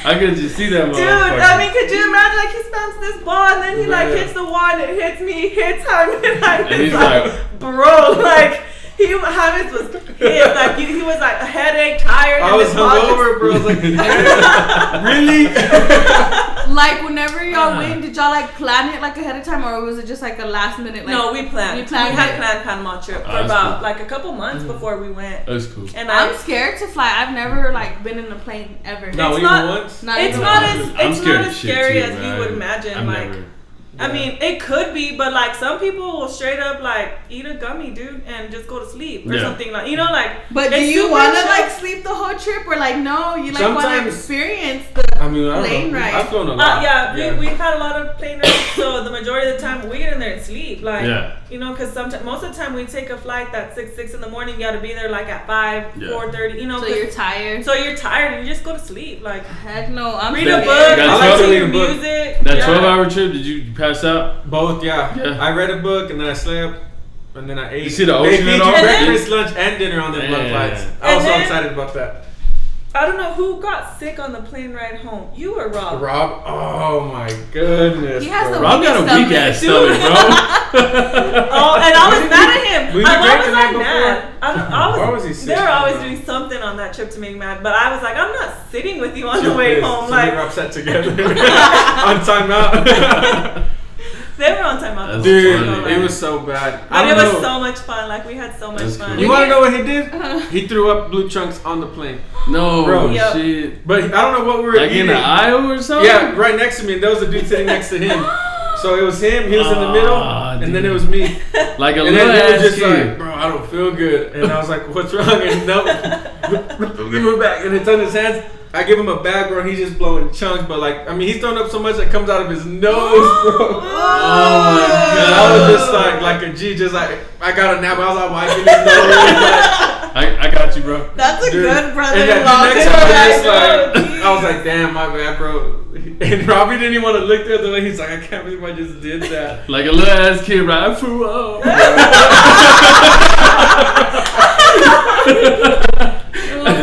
I could just see that Dude, motherfucker. I mean, could you imagine, like, he spams this ball, and then he, like, hits the wall, and it hits me, hits him, and he's like, bro, like, James was pissed, like, he was, like, a headache, tired, I and was his ball hungover, bro. I was like, really? Like, whenever y'all win, did y'all, like, plan it, like, ahead of time, or was it just, like, a last minute, like... No, we planned. You planned We had it? planned Panama trip for that's about, cool. like, a couple months before we went. That was cool. And I'm scared to fly. I've never, like, been in a plane, ever. No, It's even not- once. Not it's even not once. as I'm it's scared not of as shit scary too, as man. you would imagine. I'm Like, never. I mean, it could be, but like some people will straight up like eat a gummy, dude, and just go to sleep or Yeah. something like like. But do it's you super want to, chill. like, sleep the whole trip, or, like, no, you, like, want to Sometimes- experience the I mean, I plane don't know. ride? I've flown a lot. We've had a lot of plane rides, so the majority of the time we get in there and sleep, like, Yeah. because most of the time we take a flight that's 6 in the morning. You got to be there like at 5, Yeah. 4:30, So 'cause- you're tired. so you're tired and you just go to sleep, like Heck no. I'm read a scared. book, That's listen totally to a book. music. That yeah. 12-hour trip, did you pass out? Both, yeah. Yeah. I read a book and then I slept and then I ate. You see the They ocean feed at you all? breakfast, lunch, and dinner on them Yeah. blood flights. I And was so then- excited about that. I don't know who got sick on the plane ride home. You or Rob? Rob, oh my goodness. He has bro. the Rob got a weakest weak ass stomach, stomach, bro. Oh, and I was mad at him. Were you Why drinking was the I night mad? I Why was he sick? They were always doing something on that trip to make me mad, but I was like, I'm not sitting with you on the Just way pissed. home. So we Like, were upset together on timeout. they were on time out. That's Dude, funny. it was so bad. I But it don't was know. so much fun. Like, we had so much That's fun. cool. You want to know what he did? He threw up blue chunks on the plane. No, Bro. Yep. shit. But I don't know what we were Like eating. in the aisle or something? Yeah, right next to me, and there was a dude sitting next to him. So it was him, he was in the middle, Ah, and then dude. it was me. Like a And little then he ass was just kid. like, bro, I don't feel good. And I was like, what's wrong? And no, give him back. And it's on his hands. I give him a bag, bro, and he's just blowing chunks. But like, I mean, he's throwing up so much that comes out of his nose, bro. Oh my And I was just like a G, just like, I got a nap. I was like wiping his nose. I got you, bro. That's a Dude. good And brother-in-law. that next time, Oh, I was like, damn, my bad, bro. And Robbie didn't even want to look the other way. He's like, I can't believe I just did that. Like a little ass kid, right? I flew up.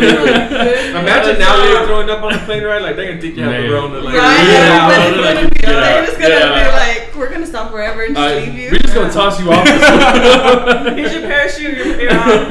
Imagine now they're throwing up on the plane ride. Like, they're going to think you have the Man. Rona. Like, Right? Yeah. Everybody's gonna be, Yeah. they're just gonna Yeah. be like, we're gonna stop wherever and just leave you. We're just gonna toss you off. Here's your parachute. You're out.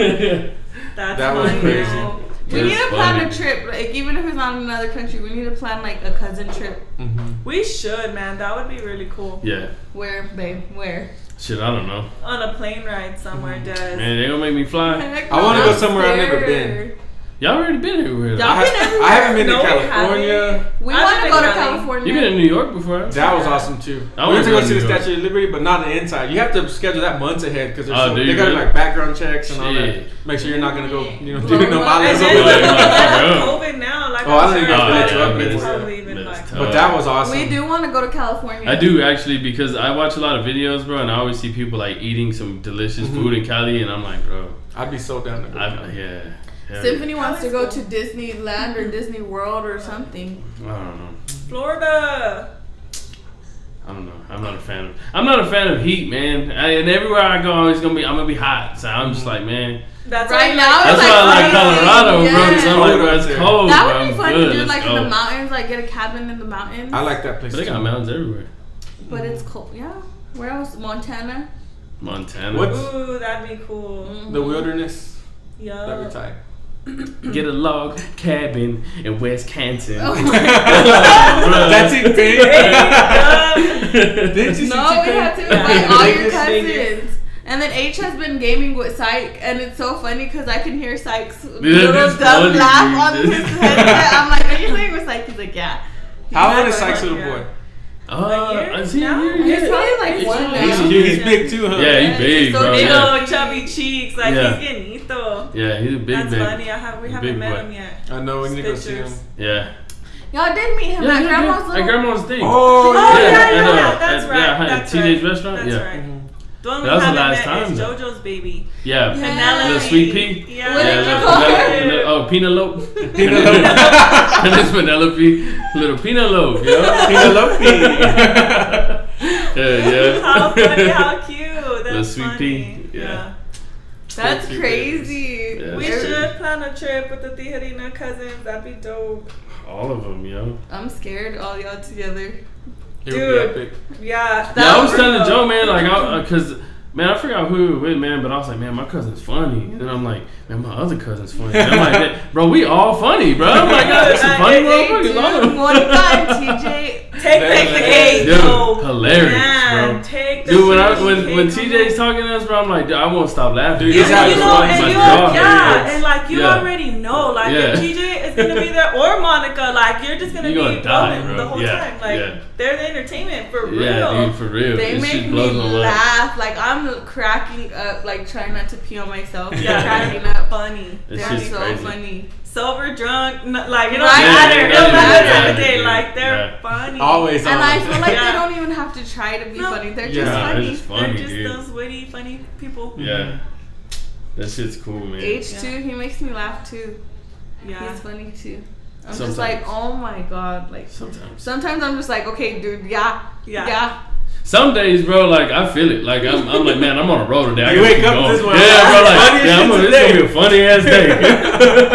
That was crazy. We need to plan a trip, like even if it's not in another country. We need to plan like a cousin trip. Mm-hmm. We should, man. That would be really cool. Yeah. Where, babe? Where? Shit, I don't know. On a plane ride somewhere, Des. Man, they gonna make me fly. Heck, I want to I'm go somewhere I've never scared. been. Y'all already been everywhere. Y'all been everywhere. I haven't been No, to we California. We I've want to been go to to Cali. California. You been in New York before? That was awesome too. I We went to wanna go go see to the New York. Statue of Liberty, but not the inside. You have to schedule that months ahead because Oh, do they you got really? like background checks and all that. Shit. Make sure you're not gonna go, do no And malas then over there. with COVID now, like Oh, I don't I'm even sure know if it's that's probably right, but probably it's- even but like. it's But that was awesome. We do want to go to California. I do actually because I watch a lot of videos, bro, and I always see people like eating some delicious food in Cali, and I'm like, bro, I'd be so down to go. yeah. Hell Symphony wants to go to Disneyland or Disney World or something. yeah. I don't know. Florida. I don't know. I'm not a fan of heat, man. And everywhere I go, I'm gonna be hot. So I'm just like, man. That's Right why now, That's it's why I like like Colorado, bro. yeah. Because I'm like, bro, it's cold. That bro. would be I'm fun good. to do, Let's like go. in the mountains, like get a cabin in the mountains. I like that place But they too. got mountains everywhere. But it's cold. Yeah. Where else? Montana. Montana. What? Ooh, that'd be cool. The wilderness. Yeah. That'd be tight. Get a log cabin in West Canton. Oh That's it, baby. Didn't you see No, we T-Pain? had to invite all your Vegas. cousins. And then H has been gaming with Psych, and it's so funny because I can hear Psych's Yeah, little that's dumb funny, laugh on dude. his headset. I'm like, are you playing with Psych? He's like, yeah. How old is Yeah. Sykes' little boy? Is he a now? year? He's Yeah. probably like one now. He's big too, huh? Yeah, he's big, so bro. big. Big Yeah. old chubby cheeks, like Yeah. he's getting Yeah, he's a big That's baby. funny. We Big haven't met boy. him yet. I know, we need to go see him. Pictures. Yeah. Y'all did meet him at Grandma's little... At Grandma's thing. Oh, Oh, yeah. yeah, that's at, right. at That's TJ's right. restaurant. That's yeah. right. The one we That was the haven't last met time, is though. JoJo's baby. Yeah. Penelope. The sweet pea. Yeah. What did Yeah, you call her? Oh, Penelope. And it's Penelope. Little Penelope. Yeah. Penelope. Yeah. How funny, how cute. That's The sweet funny. pea. Yeah. That's Sweet crazy. Yeah. We That's should plan a trip with the Tijerina cousins. That'd be dope. All of them, yo. I'm scared, all y'all together. It would be Dude. epic. Yeah. Yeah, I was that telling would- Joe, man, like, cause, man, I forgot who we were with, man, but I was like, man, my cousin's funny. And then I'm like, man, my other cousin's funny. And I'm like, man, bro, we all funny, bro. I'm like, God, that's some funny motherfuckers. All of Dude, them. Monica and TJ. Take the cake, Dude, though. hilarious, Man, bro. take the Dude, when cake TJ's talking to us, bro, I'm like, dude, I won't stop laughing. Dude, Dude, he's And having you know, fun. and my you, jaw yeah, hurts. and like you Yeah. already know, like Yeah. if TJ is gonna be there or Monica, like you're just gonna You're be gonna die, rolling bro. the whole Yeah, time. Like yeah. they're the entertainment for real. Yeah, dude, for real. They This make shit me blows my mind. laugh. Like, I'm cracking up, like, trying not to pee on myself. Yeah, Cracking they're up. funny. This They're shit's so crazy. funny. Sober, drunk, like it don't Right. matter. Yeah, It don't matter yeah, time of day. yeah, Like they're yeah. funny. Always on. And I feel like Yeah. they don't even have to try to be No. funny. They're just Yeah, Nah, funny. it's They're funny, just dude. those witty, funny people. Yeah. That shit's cool, man. H2, he makes me laugh too. Yeah. He's funny too. I'm Sometimes. just like, oh my god. Like, Sometimes. sometimes I'm just like, okay, dude, yeah. Yeah. Some days, bro, like I feel it. Like I'm like, man, I'm on a roll today. I You gotta wake keep up going. this one. Yeah, bro, like, Funny yeah, shit it's gonna be a funny ass day.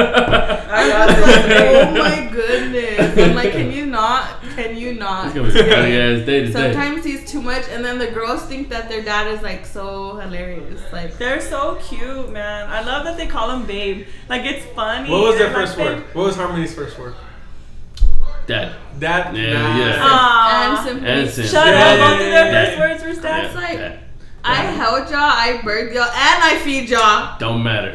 I got Oh my goodness. I'm like, can you not? Can you not? It's gonna be a funny ass day today. Sometimes he's too much, and then the girls think that their dad is like so hilarious. Like, They're so cute, man. I love that they call him babe. Like it's funny. What was their and, like, first word? What was Harmony's first word? Dad. That. Yeah, nah. yeah. and Aww. simply, And Sim. Shut Yeah, up. yeah, Both of their yeah. first words were That's stats. like, Dad. I held y'all, I birthed y'all, and I feed y'all. Don't matter.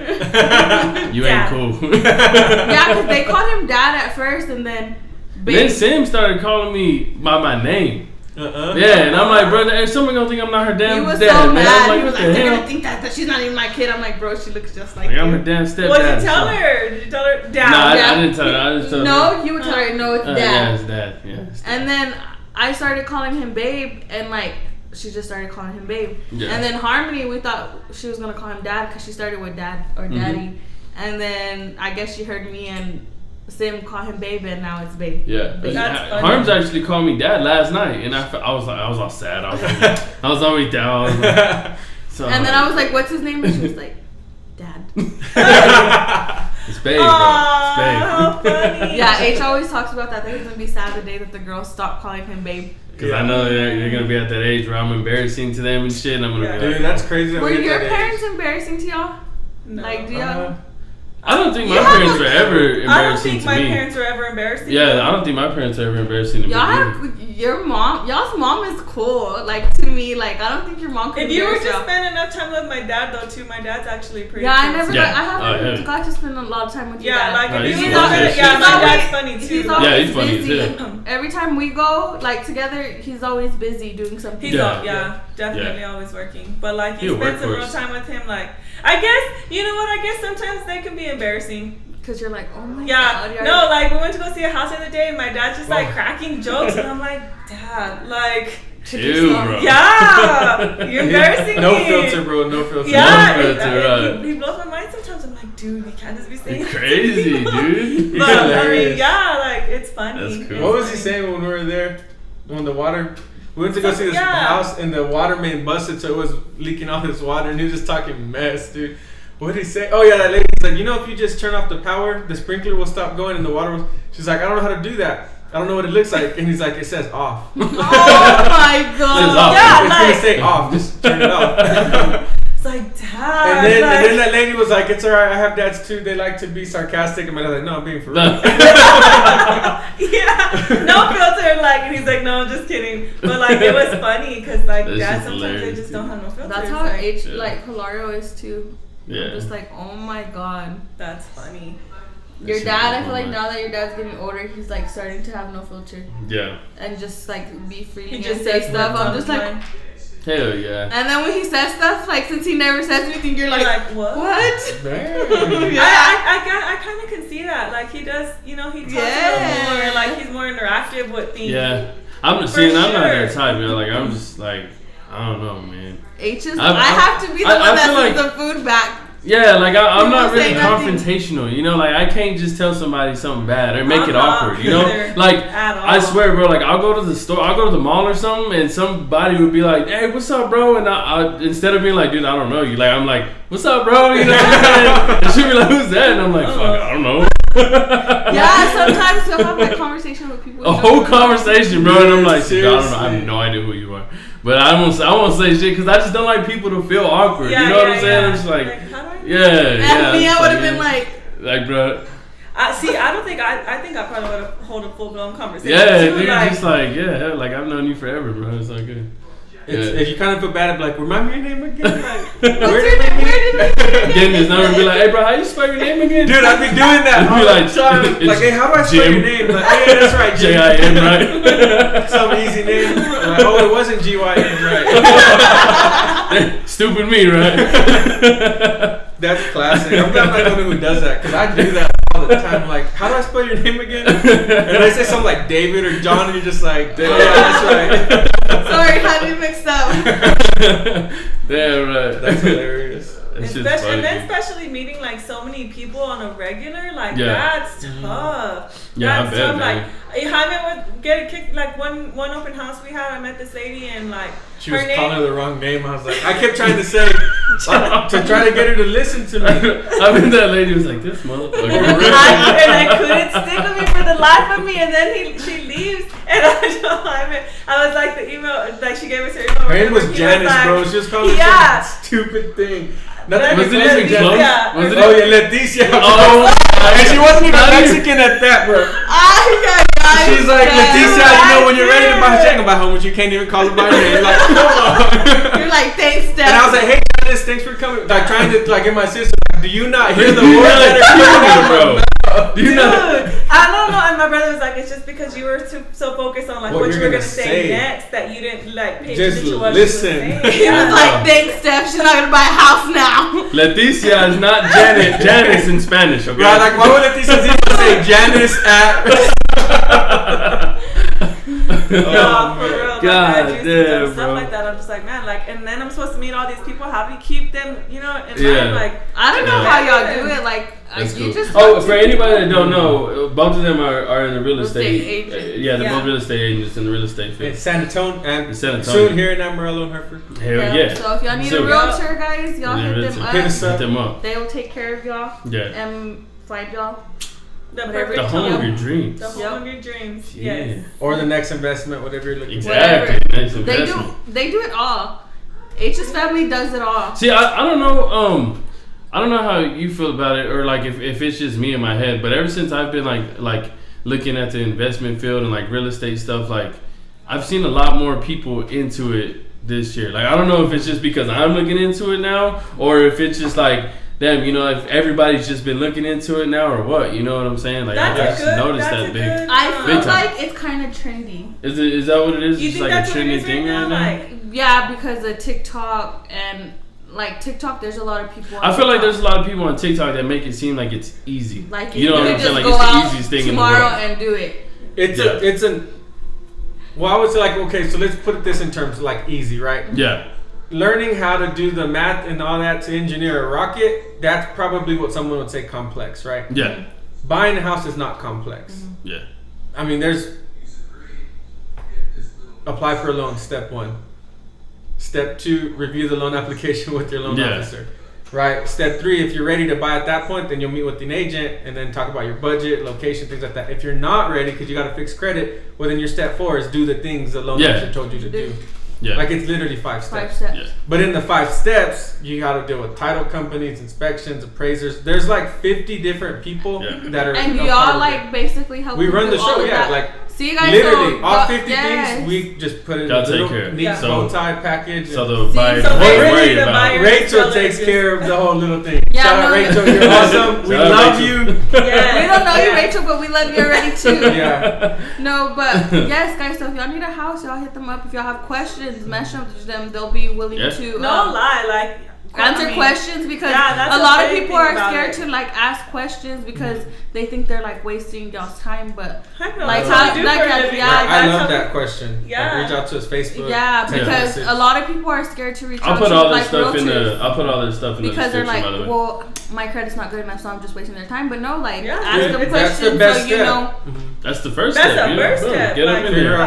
You Dad. ain't cool. Yeah, because they called him dad at first, and then Then Sim started calling me by my name. Uh-uh. Yeah, and I'm like, brother, if someone gonna think I'm not her he damn was dad, so man. mad. I'm like, He was what like, the they're hell? gonna think that she's not even my kid. I'm like, bro, she looks just like Like, I'm her you. damn stepdad. What did you tell so- her? Did you tell her? Dad. Nah, Yeah. I didn't tell her. I just told her. No, you would tell her, no, it's Yeah, dad. it's dad. Yeah. It's dad. And then I started calling him babe, and like she just started calling him babe. Yeah. And then Harmony, we thought she was gonna call him dad because she started with dad or daddy. And then I guess she heard me and Sim call him babe, and now it's babe. Yeah, That's funny. Harms actually called me dad last night, and I was all sad. I was always down. I was like, so And then I was like, "What's his name?" And she was like, "Dad." it's babe, Aw, bro. how It's babe. funny. Yeah, H always talks about that. That he's gonna be sad the day that the girls stop calling him babe. Because I know they're going to be at that age where I'm embarrassing to them and shit. And I'm going to be like, dude, that's crazy. Were your parents embarrassing to y'all? No. Like, do y'all? I don't think my parents were ever embarrassing to me. I don't think my parents were ever embarrassing. Yeah, I don't think my parents are ever embarrassing to me. Y'all's mom is cool. Like, to me, like, I don't think your mom could. If you were to spend enough time with my dad, though, too, my dad's actually pretty. Yeah, cool. I haven't got to spend a lot of time with your dad. Like, if he's you my dad's funny too. He's always busy. Every time we go, like, together, he's always busy doing something. He's definitely always working. But, like, you spend some real time with him, like, I guess, you know what, I guess sometimes they can be embarrassing. Because you're like, oh my god. No, like, we went to go see a house the other day, and my dad's just, like, cracking jokes, and I'm like, Dad, like... Chill, bro. Yeah, you're embarrassing me. No filter, bro. No filter. Yeah, no filter, he blows my mind sometimes. I'm like, dude, you can't just be saying crazy, dude. But I mean, like, it's funny. That's cool. What was he saying when we were there? When the water, we went to go see this house, and the water main busted, so it was leaking all this water, and he was just talking mess, dude. What did he say? Oh yeah, that lady's like, you know, if you just turn off the power, the sprinkler will stop going, and the water will. She's like, I don't know how to do that. I don't know what it looks like. And he's like, it says off. Oh my god. Yeah, it's going to say off. Just turn it off. It's like, Dad. And then that lady was like, it's alright. I have dads too. They like to be sarcastic. And my dad's like, no, I'm being for real. Yeah. No filter. Like, and he's like, no, I'm just kidding. But like, it was funny because like, dads sometimes they just don't have no filters. That's how like Hilario is too. Yeah. I'm just like, oh my god. That's funny. Your dad, I feel like now that your dad's getting older, he's like starting to have no filter. Yeah. And just like be free and just say stuff. I'm just like, hell yeah. and then when he says stuff, like since he never says anything, you're like what? Yeah. I kind of can see that. Like he does, you know, he talks a little more. Like he's more interactive with things. Yeah. I'm not that type, man. Like I'm just like, I don't know, man. H is. I have to be the one that sends the food back. Yeah, like I'm not really confrontational, you know. Like I can't just tell somebody something bad or make it awkward, you know. Like I swear, bro. Like I'll go to the store, I'll go to the mall or something, and somebody would be like, "Hey, what's up, bro?" And I instead of being like, "Dude, I don't know you," like I'm like, "What's up, bro?" You know what I'm saying? And she'd be like, "Who's that?" And I'm like, "Fuck, I don't know." Yeah, sometimes you'll have that conversation with people. A whole conversation, bro, and I'm like, I don't know. I have no idea who you are. But I won't say shit because I just don't like people to feel awkward. Yeah, you know what I'm saying? I'm just like And me, I would have been like, bro. See, I think I probably would have hold a full blown conversation. Yeah, too, dude, like, just like like I've known you forever, bro. It's all good. If you kind of feel bad, like, remind me your name again. Like, where did we Getting his number and be like, hey, bro, how you spell your name again? Dude, I'd be doing that. I'd be like, hey, how do I spell your name? Like, oh, yeah, that's right, Jim. right? Some easy name. Like, oh, it wasn't GYM, right? Stupid me, right? That's classic. I'm glad I'm not the one who does that, because I do that all the time. Like, how do I spell your name again? And they say something like David or John, and you're just like, yeah, that's right. Sorry, had me mixed up. Damn right. That's hilarious. And then especially meeting like so many people on a regular, like that's tough. Yeah, that's I bet, tough. man. Like Jaime would get kicked. Like one open house we had, I met this lady and like she was calling her the wrong name. I was like, I kept trying to say to try to get her to listen to me. I mean, that lady was like, this motherfucker. And I couldn't stick with me for the life of me. And then she leaves, and I told Jaime, I was like the email, like she gave us her email. Her name was Janice, like, bro. She was calling some stupid thing. Nothing was it even close? Was it Leticia. Oh, and she wasn't even Mexican at that, bro. She's like, Leticia, you know, when you're ready to buy chicken, buy how much you can't even call her by name. Like, come on. You're like, thanks, Steph. And I was like, hey, Janice, thanks for coming. Like, trying to like get my sister. Do you not hear the words that are coming, bro? Dude, I don't know. And my brother was like, it's just because you were so focused on like what you were gonna say next that you didn't like pay attention to what listen. He was like, thanks, Steph. She's not gonna buy a house now. Leticia is not Janet. Janice in Spanish, okay? Right, like why would Leticia say Janice at? No, for real. God like, damn, stuff like that. I'm just like, man, like, and then I'm supposed to meet all these people. How do you keep them, you know, in mind? Like, I don't know how y'all do it. Like, you just. For anybody that don't know, both of them are in the real estate agents. They're both real estate agents in the real estate field. In San Antonio and soon here in Amarillo and Hereford. Hell yeah. So if y'all need a realtor, guys, y'all hit them up. Hit them up. They will take care of y'all. Yeah. And find y'all. The home of your dreams. The home of your dreams. Yes. Or the next investment, whatever you're looking for. Exactly. Next investment. They do it all. H's family does it all. See, I don't know. I don't know how you feel about it, or like if it's just me in my head. But ever since I've been like looking at the investment field and like real estate stuff, like I've seen a lot more people into it this year. Like I don't know if it's just because I'm looking into it now, or if it's just like, damn, you know, if everybody's just been looking into it now, or what, you know what I'm saying? Like I just noticed that big. I feel like it's kind of trendy. Is that what it is? You it's think like that's a trendy what it is thing right now? Yeah, because of TikTok and like TikTok, there's a lot of people. I feel like there's a lot of people on TikTok that make it seem like it's easy. Like you know what I'm saying? Like go it's the out easiest thing tomorrow in the world. and do it. Well, I would say like, okay, so let's put this in terms of like easy, right? Yeah. Learning how to do the math and all that to engineer a rocket, that's probably what someone would say complex, right? Yeah. Buying a house is not complex. Mm-hmm. Yeah. I mean, there's apply for a loan, step 1. Step 2, review the loan application with your loan officer. Right? Step 3, if you're ready to buy at that point, then you'll meet with an agent and then talk about your budget, location, things like that. If you're not ready because you got to fix credit, well, then your step 4 is do the things the loan officer told you to do. Yeah. Like it's literally 5 steps. 5 steps. Yeah. But in the 5 steps, you got to deal with title companies, inspections, appraisers. There's like 50 different people that are. And y'all like basically help. We run the show, like. See you guys. Literally, all 50 things we just put in a little neat bow tie package. So the buyer, Rachel takes care of the whole little thing. Yeah, Shout out Rachel, you're awesome. We love you. Yeah. We don't know you, Rachel, but we love you already too. Yeah. No, but yes, guys. So if y'all need a house, y'all hit them up. If y'all have questions, message them. They'll be willing to. No lie, like. Answer questions because a lot of people are scared to like ask questions because they think they're like wasting y'all's time. But heck no, like how I love that question. Yeah, like, reach out to us Facebook. Yeah, because a lot of people are scared to reach out. I'll put to all this like stuff realtors in the. I'll put all this stuff in the because they're description. like, well, my credit's not good enough, so I'm just wasting their time. But no, like ask them questions so you know. That's the first step. That's the first step. Get up in there.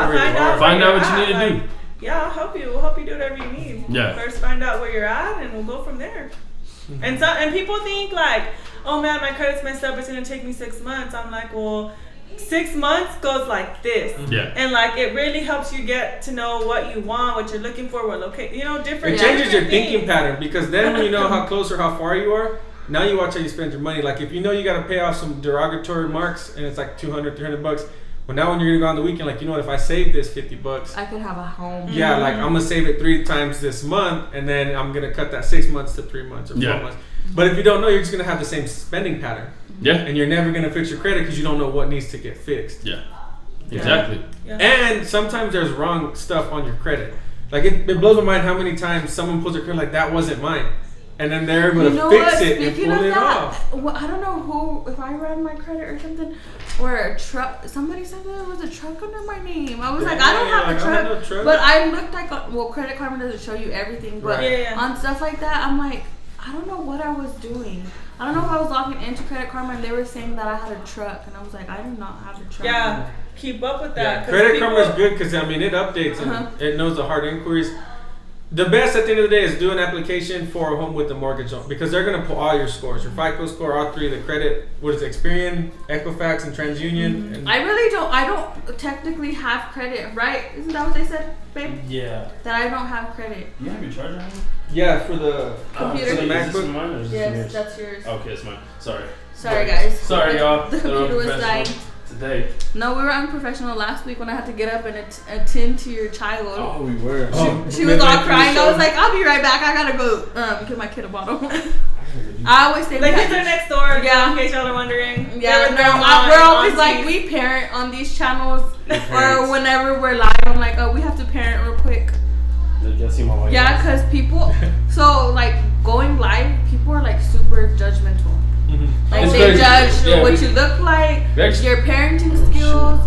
Find out what you need to do. Yeah, I'll help you. We'll help you do whatever you need. Yeah. First, find out where you're at, and we'll go from there. Mm-hmm. And people think like, oh man, my credit's messed up. It's gonna take me 6 months. I'm like, well, 6 months goes like this. Yeah. And like it really helps you get to know what you want, what you're looking for, what location, different. It changes your thinking pattern because then when you know how close or how far you are, now you watch how you spend your money. Like if you know you got to pay off some derogatory marks and it's like $200, $300. Well, now when you're gonna go on the weekend, like, you know what, if I save this $50, I could have a home. Yeah, like I'm gonna save it 3 times this month, and then I'm gonna cut that 6 months to 3 months or 4 months. But if you don't know, you're just gonna have the same spending pattern. Yeah. And you're never gonna fix your credit because you don't know what needs to get fixed. Yeah. Exactly. Yeah. And sometimes there's wrong stuff on your credit. Like it blows my mind how many times someone pulls their credit like that wasn't mine. And then they're able to fix it and pull it off. Well, I don't know who, if I ran my credit or something, or a truck. Somebody said there was a truck under my name. I was like, I don't have a truck. But I looked like, Credit Karma doesn't show you everything. But on stuff like that, I'm like, I don't know what I was doing. I don't know if I was logging into Credit Karma and they were saying that I had a truck. And I was like, I do not have a truck. Yeah, keep up with that. Yeah. Credit Karma is good because, I mean, it updates and it knows the hard inquiries. The best at the end of the day is do an application for a home with a mortgage loan because they're going to pull all your scores. Your FICO score, all 3, the credit, what is it, Experian, Equifax, and TransUnion. And I don't technically have credit, right? Isn't that what they said, babe? Yeah. That I don't have credit. You have your charger on? Yeah, for the computer. For the MacBook. Is this mine or is this Yes, yours? that's yours. Okay, it's mine. Sorry, guys. Sorry, y'all. The computer was dying. Today. No, we were unprofessional last week when I had to get up and attend to your child. Oh, we were. She was all crying. I was like, I'll be right back. I gotta go give my kid a bottle. I always say kids are next door. Yeah, in case y'all are wondering. Yeah, we're always like we parent on these channels, or whenever we're live. I'm like, oh, we have to parent real quick. Yeah, because people. So like going live, people are like super judgmental. Mm-hmm. Like they judge what you look like, your parenting skills.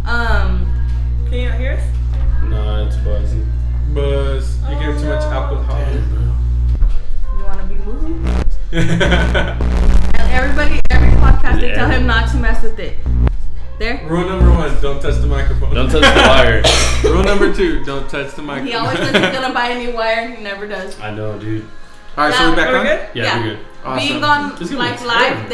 Can you not hear us? No, it's buzzing. Buzz. You get too much alcohol. You want to be moving? And every podcast they tell him not to mess with it. There. Rule number 1: don't touch the microphone. Don't touch the wire. Rule number 2: don't touch the microphone. He always says he's gonna buy a new wire, and he never does. I know, dude. All right, so we're back on. Good? Yeah, we're good. Awesome. Being on like live,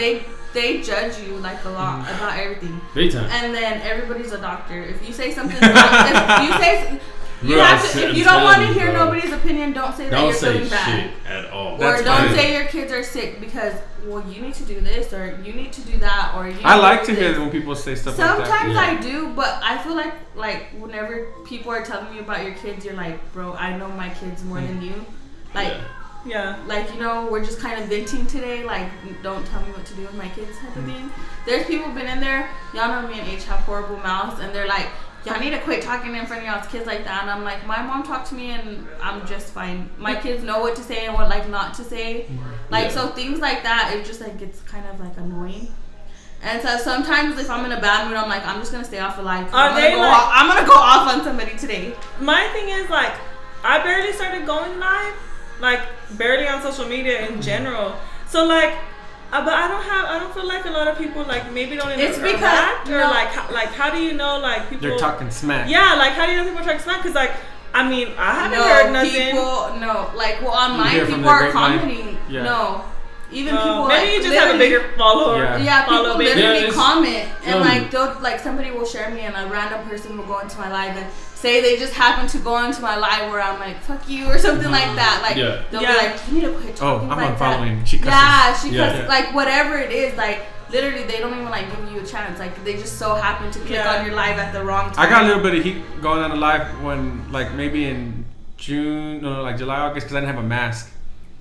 they judge you like a lot about everything. Big time. And then everybody's a doctor. If you say something wrong, if you don't want to hear nobody's opinion, don't say that you're feeling bad. Shit at all. Or don't say your kids are sick because, well, you need to do this or you need to do that or you. I like to hear when people say stuff like that. Sometimes I do, but I feel like whenever people are telling you about your kids, you're like, bro, I know my kids more than you. Like. Yeah. Like, you know, we're just kind of venting today. Like, don't tell me what to do with my kids type of thing. There's people been in there. Y'all know me and H have horrible mouths. And they're like, y'all need to quit talking in front of y'all's kids like that. And I'm like, my mom talked to me and I'm just fine. My kids know what to say and what, like, not to say. Like, so things like that, it just, like, gets kind of, like, annoying. And so sometimes if I'm in a bad mood, I'm like, I'm just going to stay off the live. I'm going to go off on somebody today. My thing is, like, I barely started going live. Like, barely on social media in general. So, like, but I don't feel like a lot of people, like, maybe don't it's because, or, like, how do you know, like, people... They're talking smack. Yeah, like, how do you know people are talking smack? Because, like, I mean, I haven't heard nothing. Online, people are commenting. Yeah. No. Even people maybe you just have a bigger follower. Yeah, people literally comment and like they'll like somebody will share me and a random person will go into my live and say they just happen to go into my live where I'm like fuck you or something like that. Like they'll be like, you need to quit talking like that. I'm unfollowing. She cusses. Like whatever it is, like literally they don't even like give you a chance. Like they just so happen to click on your live at the wrong time. I got a little bit of heat going on the live when like maybe in July, August because I didn't have a mask.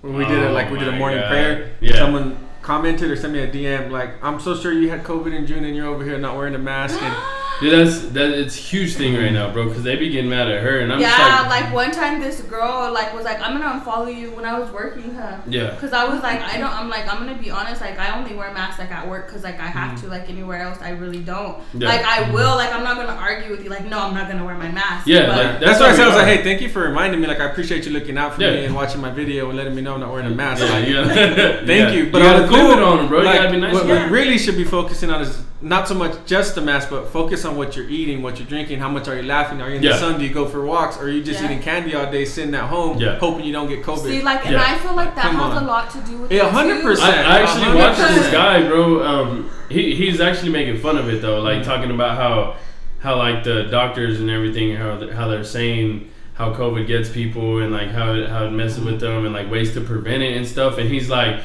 When we did a morning prayer. Yeah. Someone commented or sent me a DM like, "I'm so sure you had COVID in June and you're over here not wearing a mask." And dude, it's a huge thing right now, bro. Because they be getting mad at her, and I'm just like one time this girl like was like, "I'm gonna unfollow you" when I was working, Yeah. Because I was like, I'm gonna be honest, like I only wear masks like at work because like I have to. Like anywhere else, I really don't. Yeah. Like I will. Like I'm not gonna argue with you. Like no, I'm not gonna wear my mask. Yeah. But that's why I said, I was like, hey, thank you for reminding me. Like I appreciate you looking out for me and watching my video and letting me know I'm not wearing a mask. Thank you. But on the cool on them, bro. Like, you gotta be nice. What we really should be focusing on is not so much just the mask, but focus on what you're eating, what you're drinking, how much are you laughing, are you in the sun, do you go for walks, or are you just eating candy all day sitting at home hoping you don't get COVID? See, like, and I feel like that has a lot to do with it. 100%. I actually watched this guy, bro. He's actually making fun of it though, like talking about how like the doctors and everything, how they're saying how COVID gets people and like how it messes with them and like ways to prevent it and stuff. And he's like,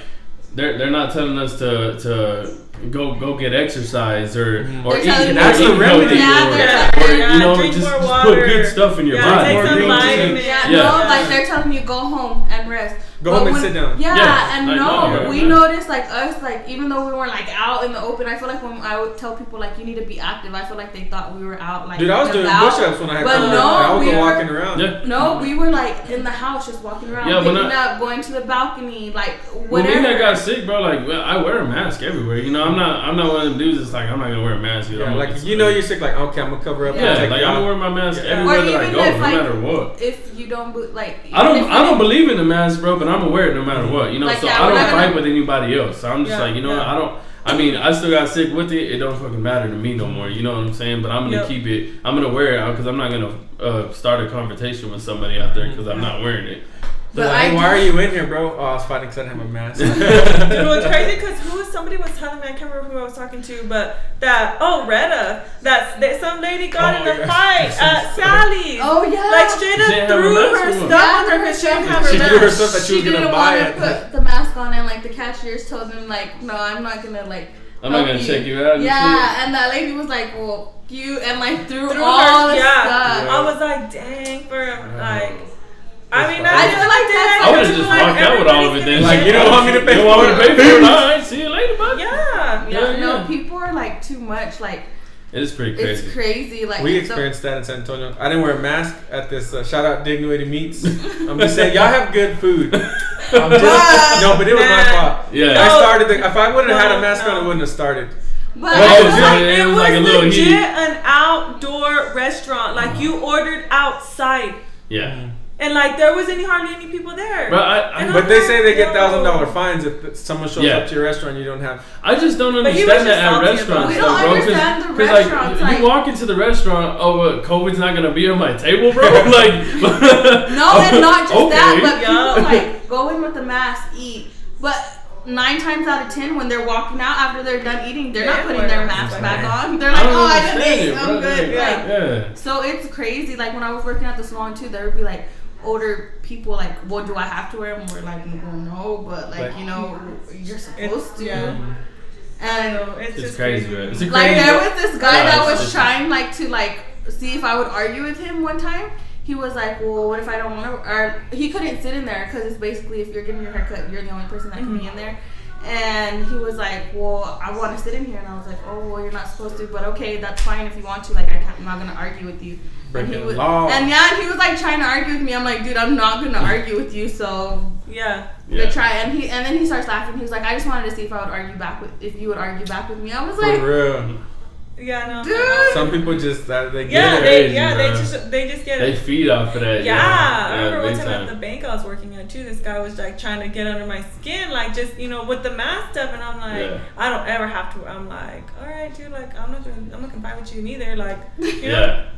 they're not telling us to go get exercise or eat healthy or just put good stuff in your body. Like they're telling you go home and rest. Go home and sit down. We noticed like us, like even though we weren't like out in the open, I feel like when I would tell people like you need to be active, I feel like they thought we were out like. Dude, I was doing push-ups when I had COVID. I was walking around. Yeah. No, we were like in the house just walking around, picking up, going to the balcony, like whatever. When I got sick, bro, like I wear a mask everywhere. You know, I'm not one of them dudes that's like I'm not gonna wear a mask. Yeah, like you know you're sick, like okay, I'm gonna cover up. Yeah, like I'm gonna wear my mask everywhere that I go, no matter what. If you don't like, I don't believe in the mask, bro, but I'm gonna wear it no matter what, you know. Like, so I don't fight with anybody else. So I'm just like, you know, I still got sick with it. It don't fucking matter to me no more. You know what I'm saying? But I'm gonna keep it. I'm gonna wear it out because I'm not gonna start a conversation with somebody out there because I'm not wearing it. So like, hey, why are you in here, bro? Oh, I was fighting because I didn't have a mask. Dude, it's crazy because somebody was telling me, I can't remember who I was talking to, but Retta, some lady got in a fight at Sally's. Oh yeah, like straight up threw her stuff on her because she didn't have her mask. She threw her stuff that she was gonna buy it. Put the mask on, and like the cashiers told them like, no, I'm not gonna like. I'm not gonna check you out. Yeah, and that lady was like, well, you, and like threw all the stuff. I was like, dang, like. I mean, I feel like that's. I would have just walked out with all of it then. Like, you don't want me to pay for it? Alright, see you later, bud. Yeah. No, people are like too much. Like, it is pretty crazy. It's crazy. Like, we experienced that in San Antonio. I didn't wear a mask at this. Shout out Dignity Meats. I'm just saying, y'all have good food. No, but it was my fault. Yeah. I started. If I would have had a mask on, it wouldn't have started. But it was like legit an outdoor restaurant. Like you ordered outside. Yeah. And like there wasn't hardly any people there. But they say they get $1,000 fines if someone shows up to your restaurant and you don't have. I just don't understand that at restaurants. We don't understand the restaurants. Like, you walk into the restaurant, COVID's not gonna be on my table, bro. Like no, and not just that, but people like go in with the mask, eat. But 9 times out of 10 when they're walking out after they're done eating, they're not putting their mask back on. They're like, I didn't eat, I'm good. Yeah. So it's crazy. Like when I was working at the salon too, there would be like older people like, well, do I have to wear them? We're like, well, no, but like you're supposed to. Yeah. And it's just crazy, man. It's like there was this guy that was trying like to like see if I would argue with him one time. He was like, well, what if I don't want to? Or he couldn't sit in there because it's basically if you're getting your haircut, you're the only person that can be in there. And he was like, well, I want to sit in here. And I was like, oh, well, you're not supposed to. But okay, that's fine if you want to. Like, I'm not going to argue with you. And he was like trying to argue with me. I'm like, dude, I'm not going to argue with you. So try. And then he starts laughing. He was like, I just wanted to see if I would argue back if you would argue back with me. I was like, for real. Yeah, no. Dude. Some people just they get it. They just get it. They feed off of that. I remember one time at the bank I was working at too. This guy was like trying to get under my skin, like just with the mask stuff, and I'm like, I don't ever have to. I'm like, all right, dude, like I'm not gonna fight with you neither, like I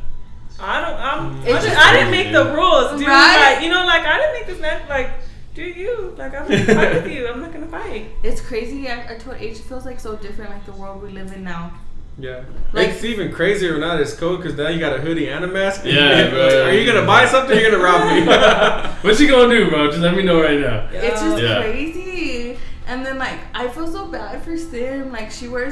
didn't make the rules, dude. Right? Like I didn't make this match, like. Do you? Like, I'm gonna fight with you. I'm not gonna fight. It's crazy. I told H, it feels like so different, like the world we live in now. Yeah. Like, it's even crazier now that it's cold because now you got a hoodie and a mask. Yeah, bro. Are you going to buy something or are you going to rob me? What you going to do, bro? Just let me know right now. Yeah. It's just crazy. And then, like, I feel so bad for Sim. Like, they wear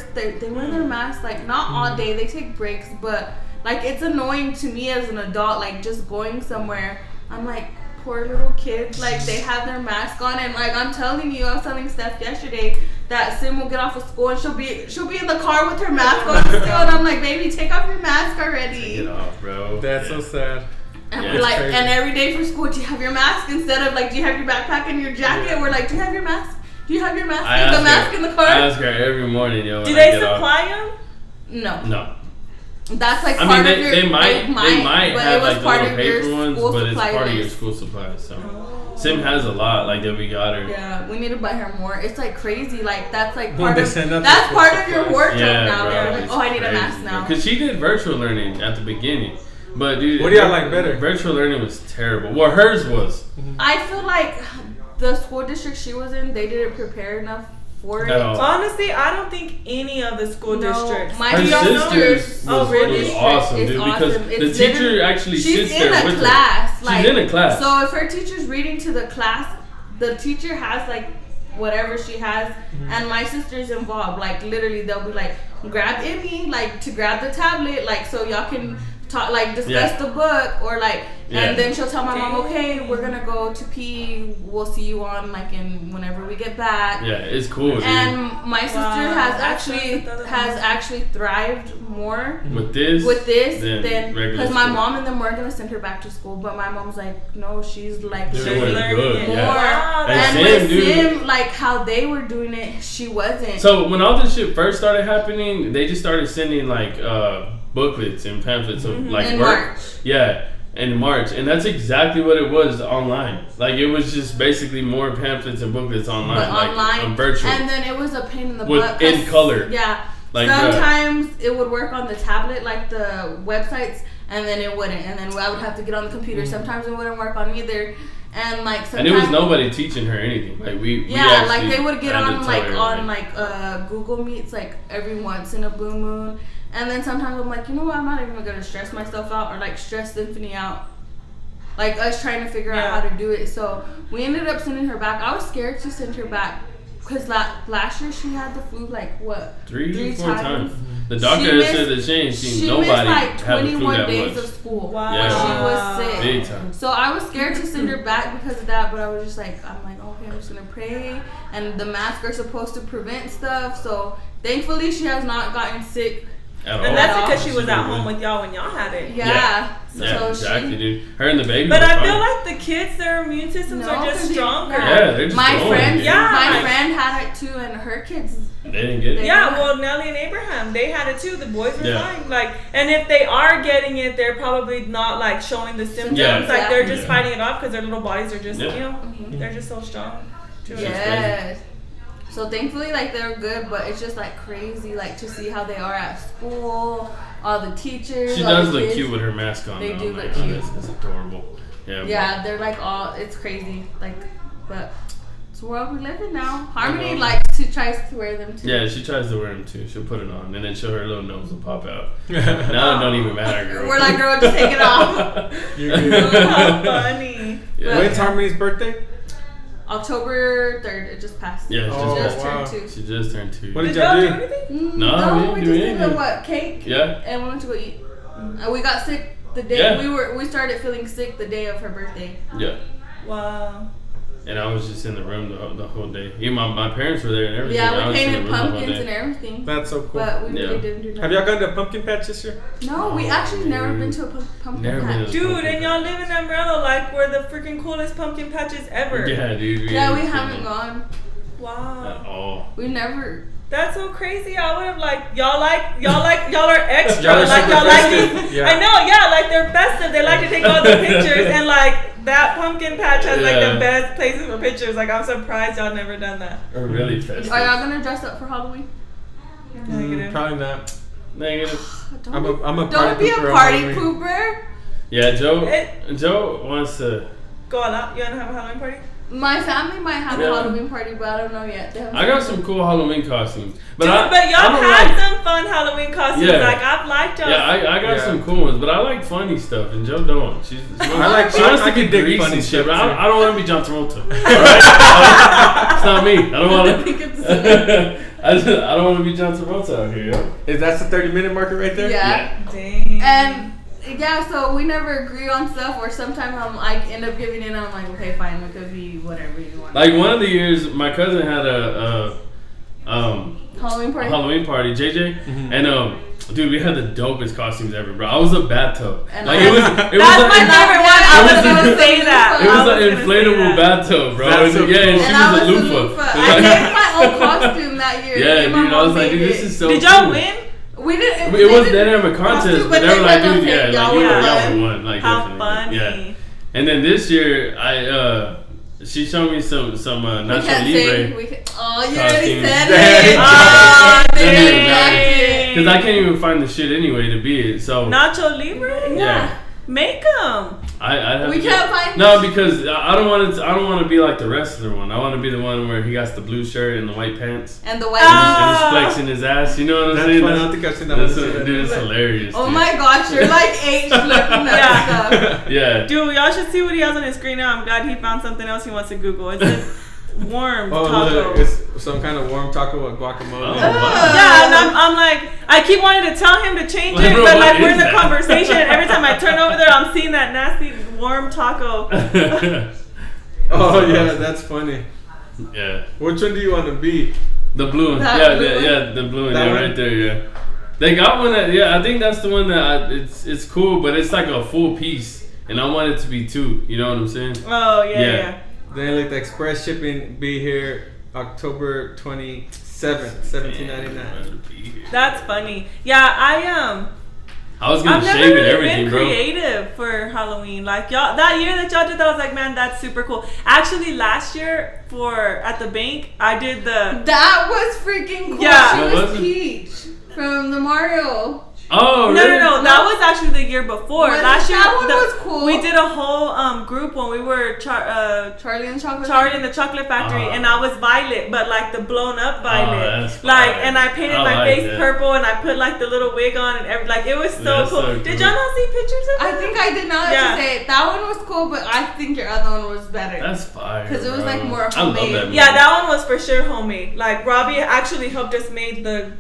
their masks, like, not all day. They take breaks, but, like, it's annoying to me as an adult, like, just going somewhere. I'm like, poor little kids. Like, they have their mask on. And, like, I'm telling you, I was telling Steph yesterday that Sim will get off of school and she'll be in the car with her mask on still. And I'm like, baby, take off your mask already. Take it off, bro. That's so sad. And we're like, and every day for school, do you have your mask? Instead of like, do you have your backpack and your jacket? We're like, do you have your mask? Do you have your mask? The mask in the car? I ask her every morning, Do they supply them? No. That's like part of your. They might have like the little paper ones, but it's part of your list. school supplies. So Sim has a lot like that we got her. Yeah, we need to buy her more. It's like crazy. Like that's like part of your wardrobe now. Bro, They're like, I need a mask now. Because she did virtual learning at the beginning. But dude, what do y'all like better? Virtual learning was terrible. Well, hers was. I feel like the school district she was in, they didn't prepare enough for it. Honestly, I don't think any of the school districts. Her sister's was awesome, dude. Because the teacher actually sits there with her. She's in a class. So if her teacher's reading to the class, the teacher has like whatever she has, and my sister's involved. Like literally, they'll be like, grab Emmy, like to grab the tablet, like so y'all can talk, like discuss the book, or like, and then she'll tell my mom, okay, we're gonna go to pee. We'll see you on like in whenever we get back. Yeah, it's cool. Dude. And my sister has actually thrived more with this than because my mom and them were gonna send her back to school, but my mom's like, no, she's like doing good. more. Yeah. And with Sim, like how they were doing it, she wasn't. So when all this shit first started happening, they just started sending like booklets and pamphlets of like in work. March. Yeah, in March, and that's exactly what it was online. Like it was just basically more pamphlets and booklets online, but like online, virtual. And then it was a pain in the butt in color. Yeah, like sometimes it would work on the tablet, like the websites, and then it wouldn't, and then I would have to get on the computer. Sometimes it wouldn't work on either. And like sometimes, and it was nobody teaching her anything. Like we like they would get on Google Meets like every once in a blue moon. And then sometimes I'm like, you know what, I'm not even gonna stress myself out or like stress Symphony out. Like us trying to figure out how to do it. So we ended up sending her back. I was scared to send her back because last year she had the flu like what? Three, 4 times. The doctor said that she ain't seen nobody missed like have the flu that 21 days much. of school. Wow. Yeah. She was sick. Big time. So I was scared to send her back because of that, but I was just like, okay, I'm just gonna pray. And the masks are supposed to prevent stuff. So thankfully she has not gotten sick. And that's because she was at home with y'all when y'all had it. Yeah. So exactly, dude. Her and the baby. But I feel like the kids, their immune systems are just stronger. Yeah, they're just my friend had it too, and her kids. They didn't get it. Well, Nellie and Abraham, they had it too. The boys were fine. Like, and if they are getting it, they're probably not like showing the symptoms. Yeah. Like they're just fighting it off because their little bodies are just, they're just so strong. Yes. So thankfully, like they're good, but it's just like crazy, like to see how they are at school, all the teachers. She does look cute with her mask on. They do look cute. It's adorable. Yeah. They're like all. It's crazy, like, but It's the world we live in now. Harmony tries to wear them too. Yeah, she tries to wear them too. She'll put it on and then her little nose will pop out. Now it don't even matter, girl. We're like, girl, just take it off. How funny. Yeah. When's Harmony's birthday? October 3rd. It just passed. Yeah, she just turned 2. She just turned 2. What did y'all y'all do do? anything? No, we we just didn't did do the cake. Yeah. And we went to go eat. And we got sick the day we started feeling sick the day of her birthday. Yeah. Wow. And I was just in the room the whole day. Even my parents were there and everything. Yeah, we I painted pumpkins and everything. That's so cool. But we really didn't do that. Have y'all gone to a pumpkin patch this year? No, we actually never been to a pumpkin patch. Dude, and y'all live in Amarillo, like we're the freaking coolest pumpkin patches ever. Yeah, dude. We haven't gone. Wow. At all. We never. That's so crazy. I would have y'all are extra. Y'all are y'all festive. Yeah. I know, like they're festive. They like to take all the pictures and that pumpkin patch has the best places for pictures. Like I'm surprised y'all never done that. Or really festive. Are y'all gonna dress up for Halloween? Negative. Probably not. Negative. I'm a party don't be a pooper party on pooper. Yeah, Joe wants to go all out. You wanna have a Halloween party? My family might have a Halloween party, but I don't know yet. I got some cool Halloween costumes. But y'all had some fun Halloween costumes. Yeah. Like I've liked y'all. Yeah, I got some cool ones, but I like funny stuff, and Joe don't. She wants to get dig funny shit, but too. I don't want to be John Travolta. Alright? It's not me. I don't want to. I don't want to be John Travolta out here. Yo. Is that the 30-minute marker right there? Yeah. Dang. And so we never agree on stuff, or sometimes I end up giving in and I'm like, okay, fine, it could be whatever you want. Like one of the years, my cousin had a Halloween party, JJ, and dude, we had the dopest costumes ever, bro. I was a bathtub. And like it was that's my favorite one. I was gonna say that. It was an inflatable bathtub, bro. And she was a loofah. I made my own costume that year. Yeah, dude, I was like, dude, this is so Did y'all win? We didn't. It wasn't that a contest, but they were like, dude, y'all won, like how definitely. funny. Yeah. And then this year, she showed me some Nacho Libre. You already said it. Because I can't even find the shit anyway to be it. So Nacho Libre? Yeah. Make them. We can't find. No, because I don't want to be like the wrestler one. I want to be the one where he got the blue shirt and the white pants and the white and he's flexing his ass. You know what I'm saying? I don't think I've seen that one. Dude, it's hilarious. Oh my gosh, you're like H looking at stuff. Yeah. Dude, y'all should see what he has on his screen now. I'm glad he found something else he wants to Google. It's a warm taco. Look, it's some kind of warm taco with guacamole. Oh, wow. Yeah, and I'm like, I keep wanting to tell him to change it, Bro, but like we're in the that? conversation, and every time I turn over there, I'm seeing that nasty warm taco. Oh yeah, that's funny. Yeah. Which one do you want to be? The blue one. The blue one. Yeah, right there. Yeah. They got one that. Yeah, I think that's the one that. It's cool, but it's like a full piece, and I want it to be 2. You know what I'm saying? Oh yeah. Then like the express shipping be here October 27th, 1799. That's funny. Yeah, I was gonna I've shave never and really everything, been bro. creative for Halloween. Like y'all, that year that y'all did that, I was like, man, that's super cool. Actually, last year at the bank, I did the. That was freaking cool. Yeah. She was Peach from the Mario. Oh, No, really? that was actually the year before. Last year, that one was cool. We did a whole group when we were Charlie and the Chocolate Factory, and I was Violet, but like the blown up Violet. That's like, fire. and I painted my face purple, and I put like the little wig on, and like it was so cool. Did y'all not see pictures of it? I think I did not say it. That one was cool, but I think your other one was better. That's fire. Because it was like more I love homemade. that movie. Yeah, that one was for sure homemade. Like Robbie actually helped us make the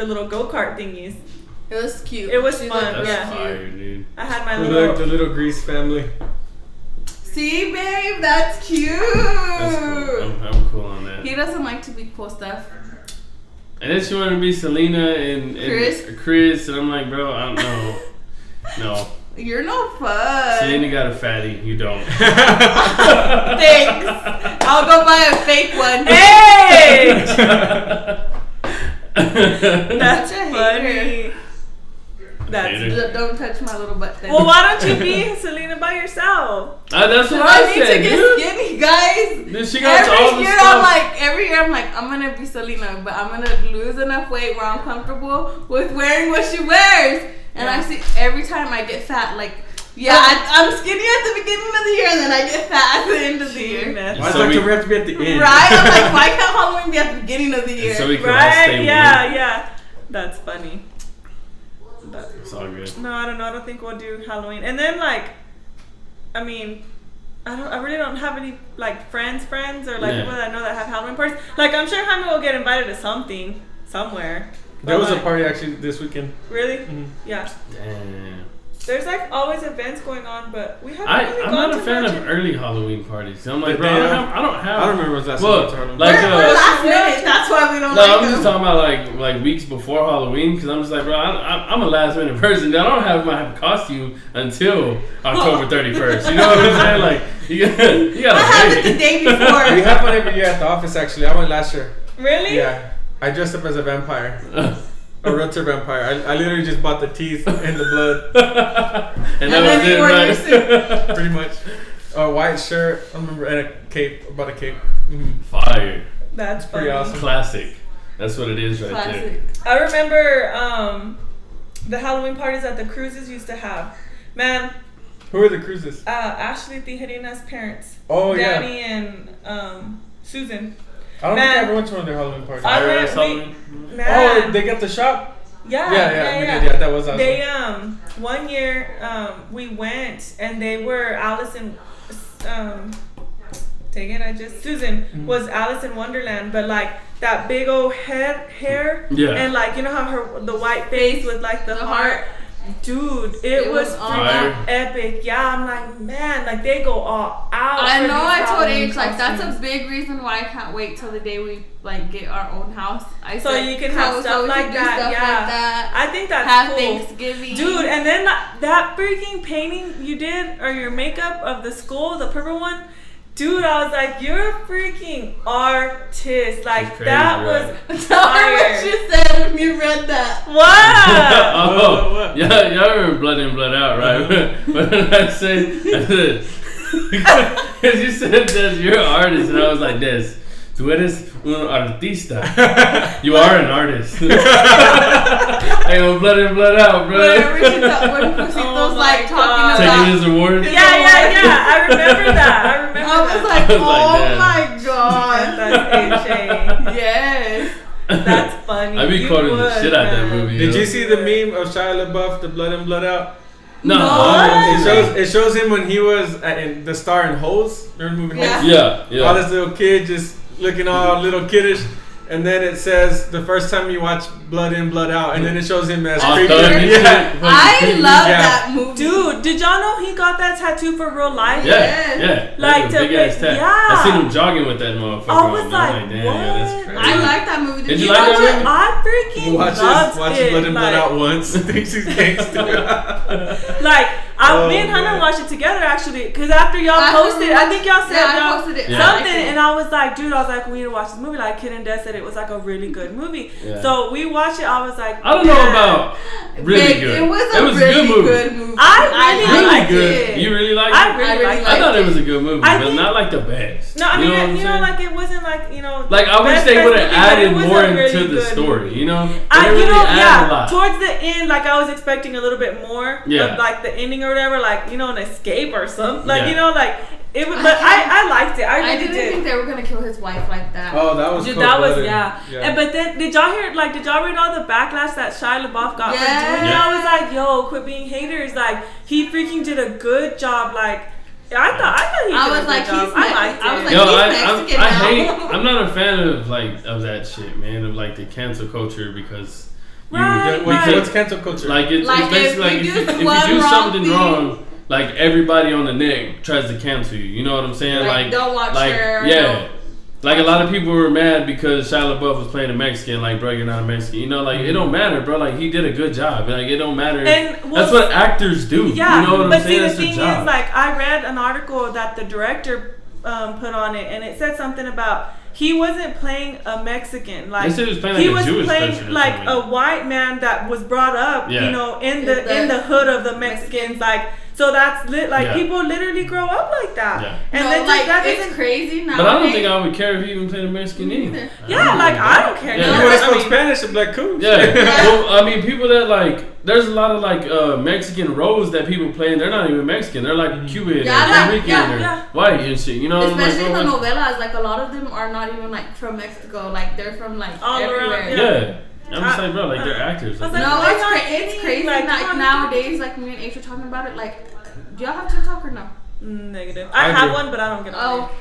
little go-kart thingies. It was cute. It was fun. That's Yeah. fire, dude. I had my The little little Grease family. See, babe, that's cute. That's cool. I'm cool on that. He doesn't like to be cool stuff. And then she wanted to be Selena and Chris, and I'm like, bro, I don't know. No. You're no fun. Selena got a fatty. You don't. Thanks. I'll go buy a fake one. Hey! That's Such a funny. hater. Hater. Don't touch my little butt thing. Well, why don't you be Selena by yourself? That's what I I need said, to get dude. skinny, guys. Dude, she got all the Every year I'm like, I'm gonna be Selena, but I'm gonna lose enough weight where I'm comfortable with wearing what she wears. And I see every time I get fat, like Yeah, I'm skinny at the beginning of the year, and then I get fat at the end of the year. Why does October have to be at the end? Right? I'm like, why can't Halloween be at the beginning of the year? So we can all stay warm. Yeah. That's funny. But it's all good. No, I don't know. I don't think we'll do Halloween. And then I mean, I really don't have any friends or people that I know that have Halloween parties. I'm sure Jaime will get invited to something somewhere. There was a party actually this weekend. Really? Mm-hmm. Yeah. Damn. There's always events going on, but we haven't really I'm gone not a fan much. of early Halloween parties. I'm like, The bro, day I don't have. I don't remember what's last Halloween. We're last minute. That's why we don't like I'm them. just talking about like weeks before Halloween because I'm just like, bro, I'm a last minute person. I don't have my costume until October 31st. You know what I'm saying? Like you gotta. I have it the day before. We have one every year at the office. Actually, I went last year. Really? Yeah, I dressed up as a vampire. A realtor vampire. I literally just bought the teeth and the blood. and that was it, right? Pretty much. A white shirt, I remember, and a cape. I bought a cape. Mm-hmm. Fire. That's pretty awesome. Classic. That's what it is right there. I remember the Halloween parties that the cruises used to have. Man. Who are the cruises? Ashley Tijerina's parents. Oh, Danny and Susan. I don't think I ever went to one of their Halloween parties. Man. They got the shop? Yeah. We did. Yeah, that was awesome. They, one year, we went and they were Allison, Susan was Alice in Wonderland, but that big old hair. Yeah. And you know how the white face with the heart. Dude, it was freaking epic. Yeah, I'm like, man, they go all out. I know. I told H that's a big reason why I can't wait till the day we get our own house. So you can have stuff like that. I think that's have cool. Thanksgiving, dude. And then that freaking painting you did or your makeup of the school, the purple one. Dude, I was like, you're a freaking artist. Crazy, that was fire. What you said when you read that. What? Y'all remember Blood In, Blood Out, right? What did I say? Because you said that you're an artist, and I was like, this. Tú eres un artista. You are an artist. Hey, Blood In, Blood Out, bro. When Pusito's talking about taking his award. Yeah. I remember that. I was like, oh my god. That's HA. Yes. That's funny. I be quoting the shit out of that movie. Did you see the meme of Shia LaBeouf, the Blood In, Blood Out? No. It shows him when he was in the star in Holes. Remember the movie Holes? Yeah. All this little kid just looking all little kiddish. And then it says the first time you watch Blood In, Blood Out, and then it shows him as creepy. I love that movie. Dude, did y'all know he got that tattoo for real life? Yeah. That's a big ass tat. Yeah. I seen him jogging with that motherfucker. I was like, damn, what? that's crazy. I like that movie. Did you like that movie? I freaking loved watch it. Blood In, Blood Out once. Thinks he's gangster. Me and Hannah watched it together actually, because after y'all posted, I think y'all said I posted it. something, and I was like, dude, we need to watch this movie. Kid and Des said it was a really good movie. Yeah. So we watched it. I was like, I don't know about really good. It was a really good movie. I really liked it. You really liked it? I really liked it. I thought it was a good movie, but not the best. No, I mean, it wasn't I wish they would have added more into the story. Towards the end, I was expecting a little bit more of the ending or whatever, an escape or something. It was, but I liked it. I really didn't think they were gonna kill his wife like that. Oh, that was dude. Cool That was yeah. And but then did y'all hear? Did y'all read all the backlash that Shia LaBeouf got for doing it? I was like, yo, quit being haters. He freaking did a good job. I thought he did a good job. I liked it. I was like, he's Mexican I'm not a fan of that shit, man. Of the cancel culture because what's cancel culture? It's basically if you do something wrong. Everybody on the net tries to cancel you. You know what I'm saying? Don't watch her. Yeah. A lot of people were mad because Shia LaBeouf was playing a Mexican. Bro, you're not a Mexican. It don't matter, bro. He did a good job. It don't matter. That's what actors do. Yeah. You know what I'm saying? But see, the thing is, I read an article that the director put on it, and it said something about he wasn't playing a Mexican. They said he was playing a Jewish person a white man that was brought up, in the hood of the Mexicans. So that's people literally grow up like that. Yeah. And no, then like that it's crazy now. But I don't think I would care if you even played a Mexican either. Yeah, I don't care. Yeah. You want to speak Spanish? I'm like, cool. Yeah. Well, I mean, people that there's a lot of Mexican roles that people play, and they're not even Mexican. They're like Cuban or Dominican or white and shit. You know, especially in the novelas, like a lot of them are not even like from Mexico. Like they're from like all everywhere. around. Yeah. I'm just like, bro, like they're actors. Like, no, it's crazy. Like nowadays, like me and H were talking about it. Like, do y'all have TikTok or no? Negative. I have one, but I don't get on it.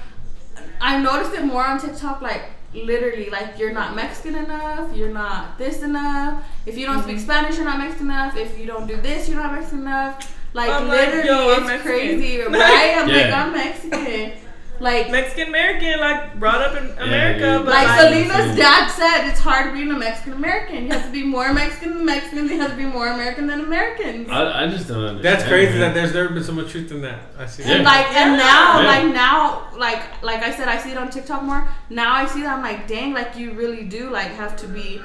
I noticed it more on TikTok. Like literally, like you're not Mexican enough. You're not this enough. If you don't speak Spanish, you're not Mexican enough. If you don't do this, you're not Mexican enough. Like literally, it's crazy, right? I'm like, I'm Mexican. Like Mexican American, like brought up in America, but like Selena's dad said, it's hard being a Mexican American. You have to be more Mexican than Mexicans. You have to be more American than Americans. I just don't understand. That's crazy that there's never been so much truth in that. I see. And like I said, I see it on TikTok more. Now I see that I'm like, dang, like you really do like have to be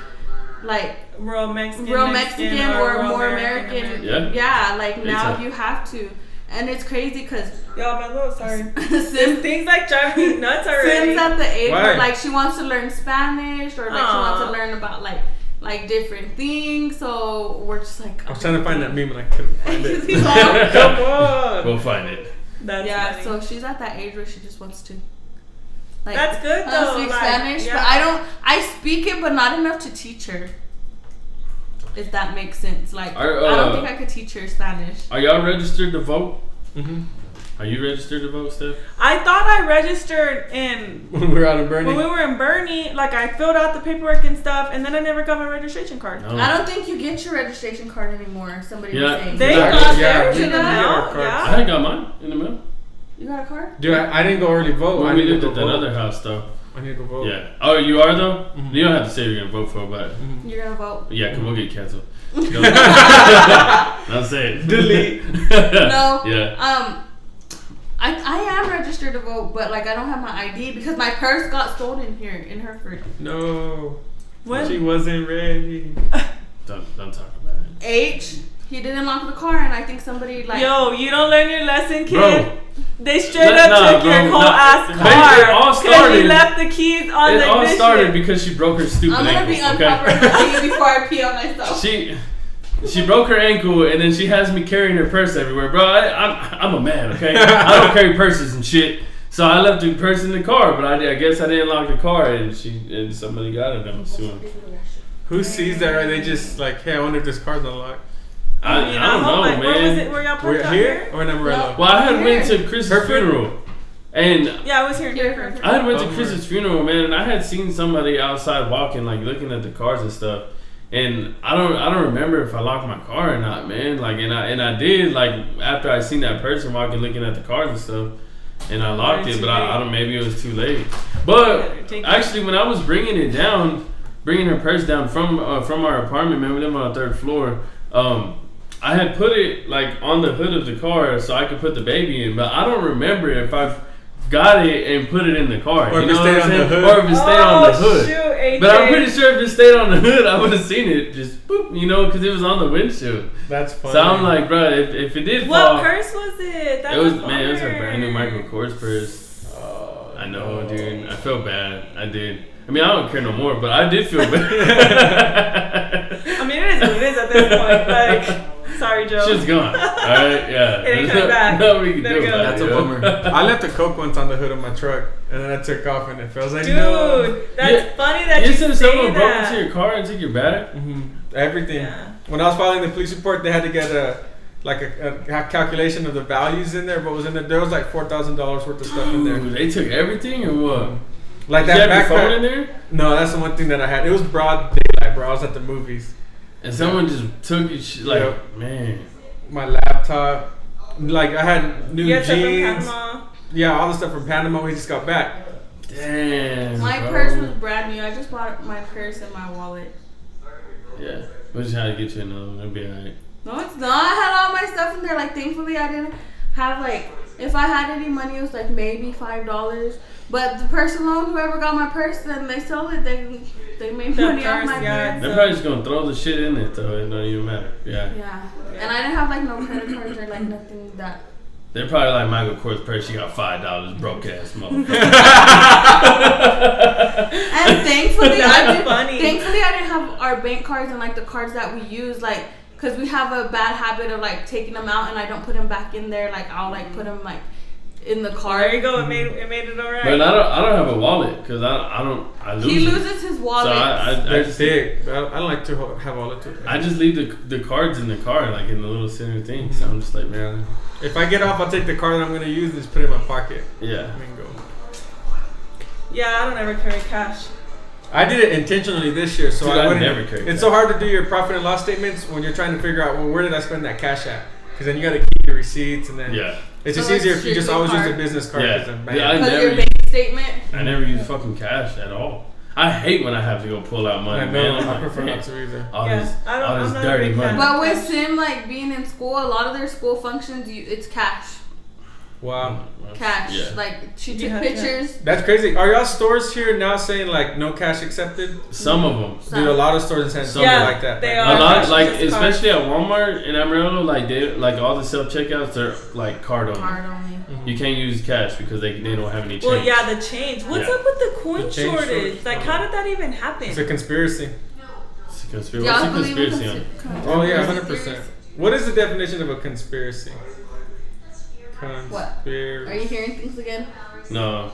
like real Mexican or more American. Yeah, like now you have to. And it's crazy because y'all, my little sorry. Things like drive me nuts already. Sim's at the age where like she wants to learn Spanish or like she wants to learn about like different things. So we're just like. I was trying to find that meme and I couldn't find it. Come on, we'll find it. That's funny. So she's at that age where she just wants to. Like, that's good though. Speak Spanish, but I speak it, but not enough to teach her. If that makes sense. Like, I don't think I could teach her Spanish. Are y'all registered to vote? Mm-hmm. Are you registered to vote, Steph? I thought I registered when we were out in Bernie. When we were in Bernie, like I filled out the paperwork and stuff, and then I never got my registration card. No. I don't think you get your registration card anymore. Somebody was saying. They got theirs in the mail. Yeah. I got mine in the mail. You got a card? Dude, I didn't go early vote. When we lived at that other house, though. I need to go vote. Yeah. Oh, you are though? Mm-hmm. You don't have to say you're gonna vote for, but you're gonna vote. Yeah, because we'll get canceled. Don't say it. Delete. No. Yeah. I am registered to vote, but like I don't have my ID because my purse got stolen here in Hereford. No. When? She wasn't ready. Don't talk about it. He didn't lock the car, and I think somebody like. Yo, you don't learn your lesson, kid. Bro. They straight up took your whole ass car. It all started. He left the keys on the ignition. It all started because she broke her stupid ankle. I'm gonna be unproper before I pee on myself. She broke her ankle and then she has me carrying her purse everywhere, bro. I'm a man, okay? I don't carry purses and shit. So I left the purse in the car, but I guess I didn't lock the car and somebody got it. I'm assuming. Who sees that? Or they just like, hey, I wonder if this car's unlocked. I don't know, man. Where was it? Where y'all parked out here? Or in Amarillo? Well, I had went to Chris's funeral. And yeah, I was here in Hereford. I had went to Chris's funeral, man, and I had seen somebody outside walking, like looking at the cars and stuff. And I don't remember if I locked my car or not, man. Like, and I did, like, after I seen that person walking, looking at the cars and stuff, and I locked it, but I don't. Maybe it was too late. But actually, when I was bringing her purse down from our apartment, man, we live on the 3rd floor. I had put it like on the hood of the car so I could put the baby in, but I don't remember if I got it and put it in the car. Or if it stayed on the hood. Or if it stayed on the hood. Shoot, but I'm pretty sure if it stayed on the hood, I would have seen it just boop, because it was on the windshield. That's funny. So I'm like, bro, if it did fall. What purse was it? It was a brand new Michael Kors purse. Oh, I know, dude. I felt bad. I did. I mean, I don't care no more, but I did feel bad. I mean, it is what it is at this point. Like, sorry, Joe. Shit's gone. All right, yeah. It ain't coming back. No, we can do it. That's a bummer. I left a Coke once on the hood of my truck, and then I took off, and it feels like, dude, no. That's funny that you said say someone that. broke into your car and took your bag? Mm-hmm. Everything. Yeah. When I was filing the police report, they had to get a calculation of the values in there. What was in there? There was like $4,000 worth of stuff in there. They took everything or what? Like Did that you have your backpack. phone in there? No, that's the one thing that I had. It was broad daylight, bro. I was at the movies. And someone just took your shit, like, man. My laptop. Like, I had new jeans. From Panama. Yeah, all the stuff from Panama. We just got back. Damn. My purse was brand new. I just bought my purse and my wallet. Yeah. We'll just have to get you another one. It'll be alright. No, it's not. I had all my stuff in there. Like, thankfully, I didn't have, like, if I had any money, it was like maybe $5. But the person loan, whoever got my purse, then they sold it. They made money off my purse. They're probably just gonna throw the shit in it though. It don't even matter. Yeah. And I didn't have like no credit cards or like nothing that. They're probably like Michael Kors purse. She got $5. Broke ass motherfucker. And thankfully, I didn't have our bank cards and like the cards that we use, like, cause we have a bad habit of like taking them out and I don't put them back in there. Like I'll like put them like in the car. There you go. It made it alright. But I don't have a wallet because I lose. He loses his wallet. So I just big. I don't like to have wallet too. I just leave the cards in the car, like in the little center thing. So I'm just like, man. If I get off, I'll take the card that I'm gonna use and just put it in my pocket. Yeah. Bingo. Yeah, I don't ever carry cash. I did it intentionally this year, so I wouldn't. Never carry. It's so hard to do your profit and loss statements when you're trying to figure out, well, where did I spend that cash at? Because then you got to keep your receipts, and then it's just easier if you just always use a business card. Because your bank statement. I never use fucking cash at all. I hate when I have to go pull out money, man. I prefer not to either. All this dirty money. But with Sim, like being in school, a lot of their school functions, it's cash. Wow. Cash. Yeah. Like she took pictures. That's crazy. Are y'all stores here now saying like no cash accepted? Some of them. Dude, a lot of stores in San Diego like that. They are. A lot, like especially card. at Walmart in Amarillo, like they like all the self checkouts, they're like card only. Mm-hmm. You can't use cash because they don't have any change. Well, yeah, the change. What's up with the coin shortage? Like, how did that even happen? It's a conspiracy. It's a conspiracy. What's a conspiracy on? Oh yeah, 100%. What is the definition of a conspiracy? What? Are you hearing things again? No.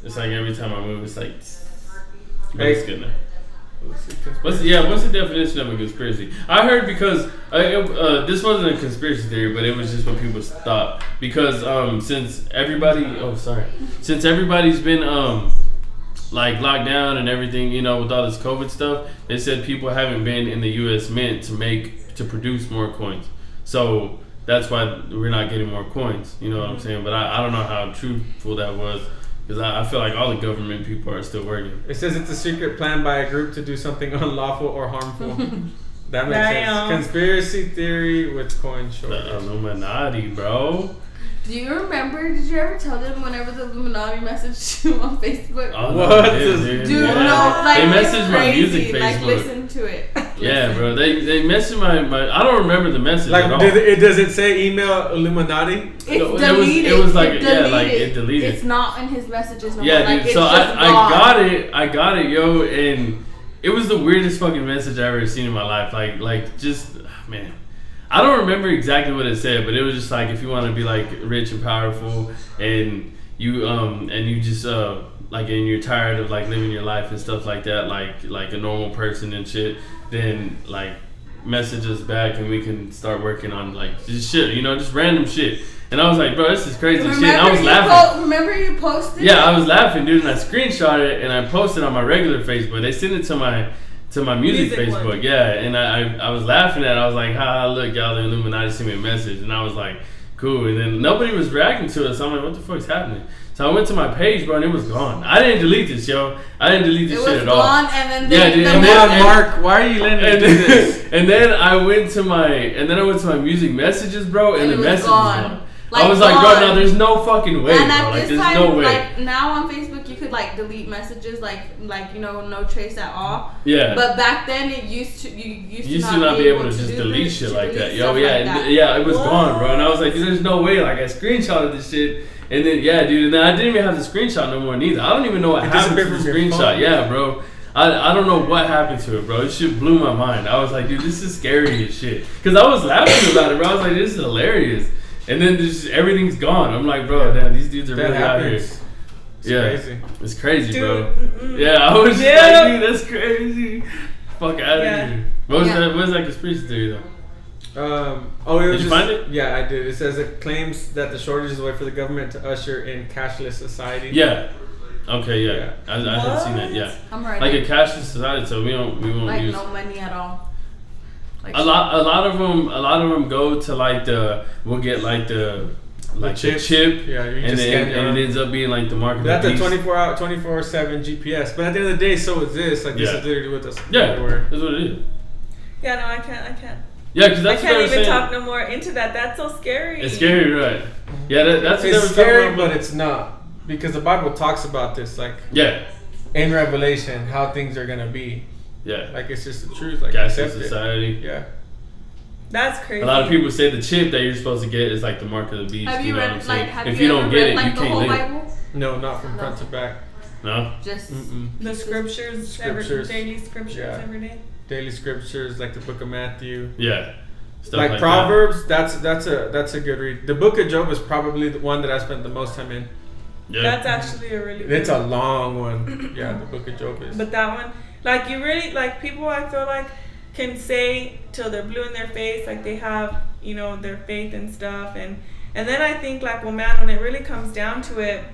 It's like every time I move, it's like. But it's good now. What's the definition of a conspiracy? I heard because this wasn't a conspiracy theory, but it was just what people thought. Because since everybody's been like locked down and everything, you know, with all this COVID stuff, they said people haven't been in the U.S. Mint to produce more coins. So that's why we're not getting more coins. You know what I'm saying? But I don't know how truthful that was. Because I feel like all the government people are still working. It says it's a secret plan by a group to do something unlawful or harmful. That makes sense. Conspiracy theory with coin shortage. The Illuminati, bro. Do you remember? Did you ever tell them whenever the Illuminati messaged you on Facebook? Oh, what? Dude, no, like they messaged my music Facebook. Like, listen to it. Yeah, bro. They messaged my. I don't remember the message like, at all. Does it say email Illuminati? It's deleted. It was like it deleted. It's not in his messages no more. Yeah, like, dude. So I got it, yo, and it was the weirdest fucking message I ever seen in my life. Like just man. I don't remember exactly what it said, but it was just like if you want to be like rich and powerful, and you just like and you're tired of like living your life and stuff like that, like a normal person and shit, then like message us back and we can start working on like just shit, you know, just random shit. And I was like, bro, this is crazy shit. And I was laughing. Remember you posted? Yeah, I was laughing, dude, and I screenshot it and I posted on my regular Facebook. They sent it to my music Facebook, one. Yeah, and I was laughing at it. I was like, look, y'all, the Illuminati sent me a message, and I was like, cool. And then nobody was reacting to it, so I'm like, what the fuck's happening? So I went to my page, bro, and it was gone. I didn't delete this, yo. I didn't delete this shit at all. It was gone, and then Mark, why are you letting me do this? And then I went to my music messages, bro, and the message was gone. Like, I was like, bro, no, there's no fucking way, and bro. Like, there's no way. Like, now on Facebook, you could, like, delete messages, like you know, no trace at all. Yeah. But back then, you used to not be able to just delete shit like that. Yo, yeah, it was gone, bro. And I was like, dude, there's no way. Like, I screenshotted this shit. And then, yeah, dude, and then I didn't even have the screenshot no more neither. I don't even know what happened to the screenshot. Yeah, bro. I don't know what happened to it, bro. This shit blew my mind. I was like, dude, this is scary as shit. Because I was laughing about it, bro. I was like, this is hilarious. And then just everything's gone. I'm like, bro, damn, these dudes are really out here. It's crazy. It's crazy, dude, bro. Yeah, I was just like, dude, that's crazy. Fuck out of here. What was that conspiracy theory though? Did you find it? Yeah, I did. It says it claims that the shortage is a way for the government to usher in cashless society. Yeah. Okay, yeah. I had seen that. Yeah. I'm right. Like a cashless society, so we won't like use no money at all. Like a lot of them go to like we'll get like the chip, yeah, you and just then and it ends up being like the market. That's a 24/7 GPS. But at the end of the day, so is this. Like this is literally with us. Yeah, that's what it is. Yeah, no, I can't. Yeah, because that's I can't even talk no more into that. That's so scary. It's scary, right? Yeah, that's it's scary, but it's not because the Bible talks about this. Like in Revelation how things are gonna be. Yeah. Like it's just the truth. Like Cashless society. Yeah. That's crazy. A lot of people say the chip that you're supposed to get is like the mark of the beast. Have you read if you don't get it, you can't live. Bible? No, not from front to back. No. Just the scriptures. Daily scriptures every day. Daily scriptures, like the Book of Matthew. Yeah. Stuff like Proverbs. That's a good read. The Book of Job is probably the one that I spent the most time in. Yeah. That's actually a really good It's a long one. Yeah, the Book of Job is. But that one, like you really like people. I feel like can say till they're blue in their face, like they have, you know, their faith and stuff, and then I think like, well, man, when it really comes down to it,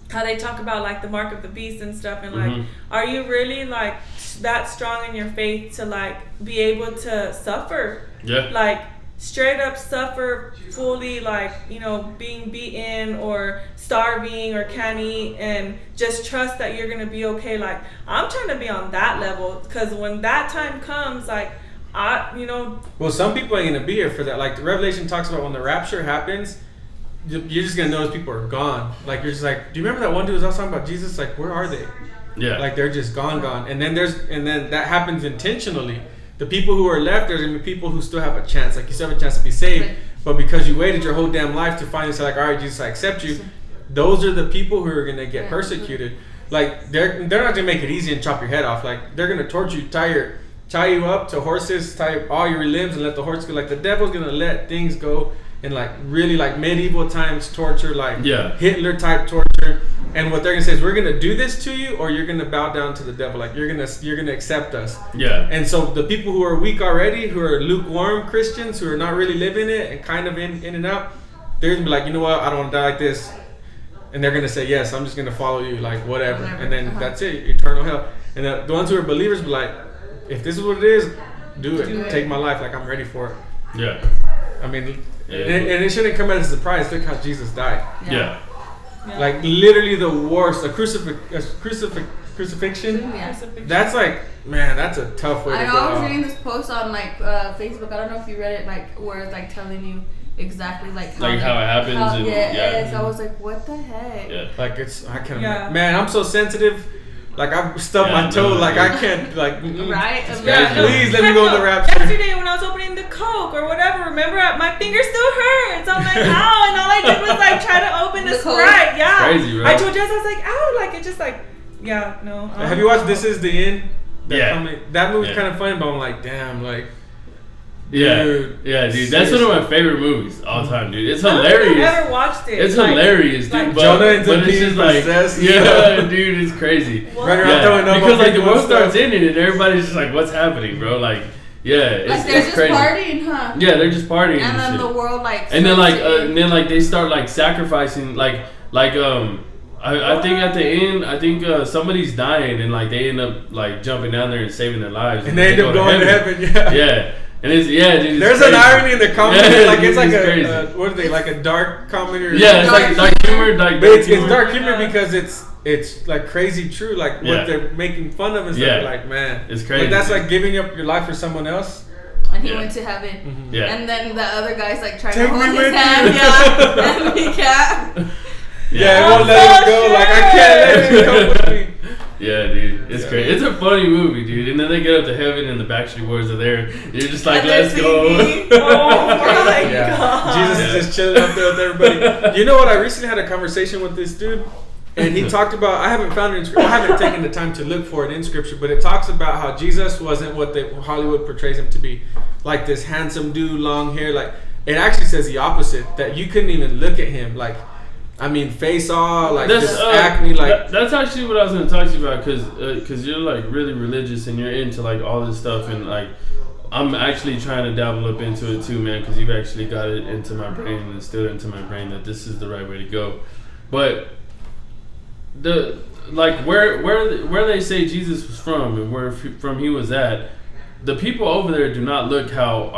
how they talk about like the mark of the beast and stuff, and like, are you really like that strong in your faith to like be able to suffer? Yeah. Like straight up suffer fully, like, you know, being beaten or starving or can't eat, and just trust that you're gonna be okay. Like I'm trying to be on that level, because when that time comes, like well, some people ain't gonna be here for that. Like the Revelation talks about when the rapture happens, you're just gonna notice people are gone. Like you're just like, do you remember that one dude was talking about Jesus? Like, where are they? Yeah. Like they're just gone. And then that happens intentionally. The people who are left, there's gonna be people who still have a chance. Like you still have a chance to be saved, but because you waited your whole damn life to finally say like, all right, Jesus, I accept you. Those are the people who are gonna get persecuted. Like they're not gonna make it easy and chop your head off. Like they're gonna torture you, tie you up to horses, tie all your limbs, and let the horse go. Like the devil's gonna let things go in like really like medieval times torture, like Hitler type torture. And what they're gonna say is, we're gonna do this to you, or you're gonna bow down to the devil. Like you're gonna accept us. Yeah. And so the people who are weak already, who are lukewarm Christians, who are not really living it and kind of in and out, they're gonna be like, you know what, I don't want to die like this. And they're gonna say, yes, I'm just gonna follow you, like whatever. And then that's it, eternal hell. And the ones who are believers be like, if this is what it is, do it. Take my life, like I'm ready for it. Yeah. I mean, and it shouldn't come as a surprise. Look how Jesus died. Yeah. Like literally the worst, a crucifixion. Yeah. That's like, man, that's a tough way to go. I was reading this post on like Facebook. I don't know if you read it, like where it's like telling you exactly like how it happens. I was like, what the heck? Yeah. Like it's, I can't imagine. Man, I'm so sensitive. Like I've stubbed my toe. Like I can't. Like right. Please let me go in the rapture. Yesterday when I was opening the Coke or whatever, remember my finger still hurts. I'm like, ow, and all I did was like try to open the Sprite. Yeah. It's crazy, bro. I told Jess, I was like, ow, like it just like, yeah, no. Have you watched This Is the End? Yeah. That movie's kind of funny, but I'm like, damn, like. Yeah, dude, that's one of my favorite movies all time, dude. It's hilarious. I've never watched it. It's hilarious, dude. Jonah ends up it's just like, dude, it's crazy. Because like the world starts ending and everybody's just like, what's happening, bro? Like, it's like they're just crazy. partying, huh? Yeah, they're just partying, and then the world like. And then like they start like sacrificing, I think at the end, somebody's dying and like they end up like jumping down there and saving their lives. And they end up going to heaven. Yeah. And it's dude. There's crazy. an irony in the comedy, like dude, it's like crazy. What are they, like a dark comedy? Or it's like dark humor, but it's dark humor because it's like crazy true, like what they're making fun of and stuff. Like man, it's crazy. Like that's like giving up your life for someone else. And he went to heaven. Mm-hmm. Yeah. And then the other guy's like trying to hold his hand. Yeah. And he can't. Yeah, it won't let him go. Like I can't let you come with me. Yeah, dude, it's great. It's a funny movie, dude. And then they get up to heaven, and the Backstreet Boys are there. You're just like, let's go. Oh my god! Jesus is just chilling up there with everybody. You know what? I recently had a conversation with this dude, and he talked about. I haven't found it in Scripture. I haven't taken the time to look for it in Scripture, but it talks about how Jesus wasn't what Hollywood portrays him to be, like this handsome dude, long hair. Like it actually says the opposite. That you couldn't even look at him, like. I mean, face all like this acne, like that's actually what I was gonna talk to you about, because you're like really religious and you're into like all this stuff, and like I'm actually trying to dabble up into it too, man, because you've actually got it into my brain and instilled into my brain that this is the right way to go. But the like where they say Jesus was from and where from he was at. The people over there do not look how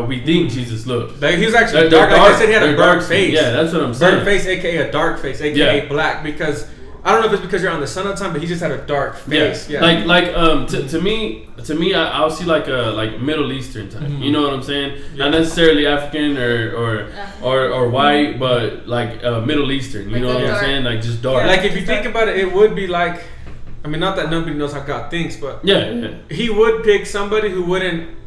we think Jesus looked. Like, he was actually dark. Like I said, he had a dark face. Yeah, that's what I'm saying. Dark face, aka a dark face, aka black. Because I don't know if it's because you're on the sun all the time, but he just had a dark face. Yeah. To me, I'll see like a Middle Eastern type. Mm-hmm. You know what I'm saying? Yeah. Not necessarily African or white, but like Middle Eastern. You know what I'm saying? Like just dark. Like if you think about it, it would be like I mean, not that nobody knows how God thinks, but yeah. He would pick somebody who wouldn't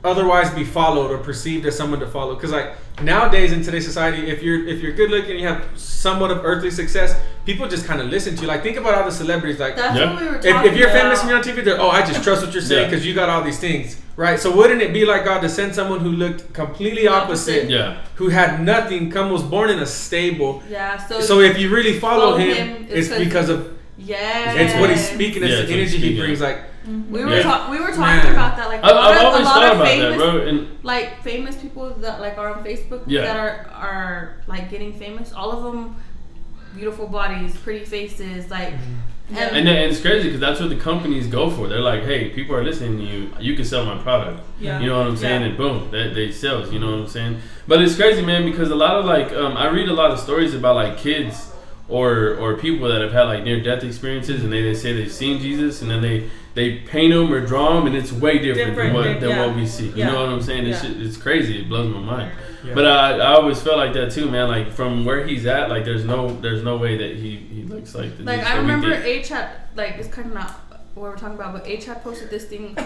otherwise be followed or perceived as someone to follow. Because like nowadays in today's society, if you're good looking, you have somewhat of earthly success, people just kind of listen to you. Like think about all the celebrities. Like that's what we were talking if you're about. famous and you're on TV, they're I just trust what you're saying because you got all these things, right? So wouldn't it be like God to send someone who looked completely opposite, who had nothing, was born in a stable? Yeah. So if you really follow him, it's because of it's what he's speaking. It's the energy he brings. Like. We were talking about that. Like I've always thought about famous, that, bro. And like famous people that like are on Facebook that are like getting famous. All of them, beautiful bodies, pretty faces, like. And it's crazy because that's what the companies go for. They're like, hey, people are listening to you. You can sell my product. Yeah. You know what I'm saying? And boom, they sell. You know what I'm saying? But it's crazy, man, because a lot of like I read a lot of stories about like kids or people that have had like near-death experiences, and they say they've seen Jesus, and then they paint them or draw them, and it's way different than what we see. You know what I'm saying? It's crazy. It blows my mind. Yeah. But I always felt like that too, man. Like from where he's at, like there's no way that he looks like the. Like I remember H had like it's kind of not what we're talking about, but H had posted this thing,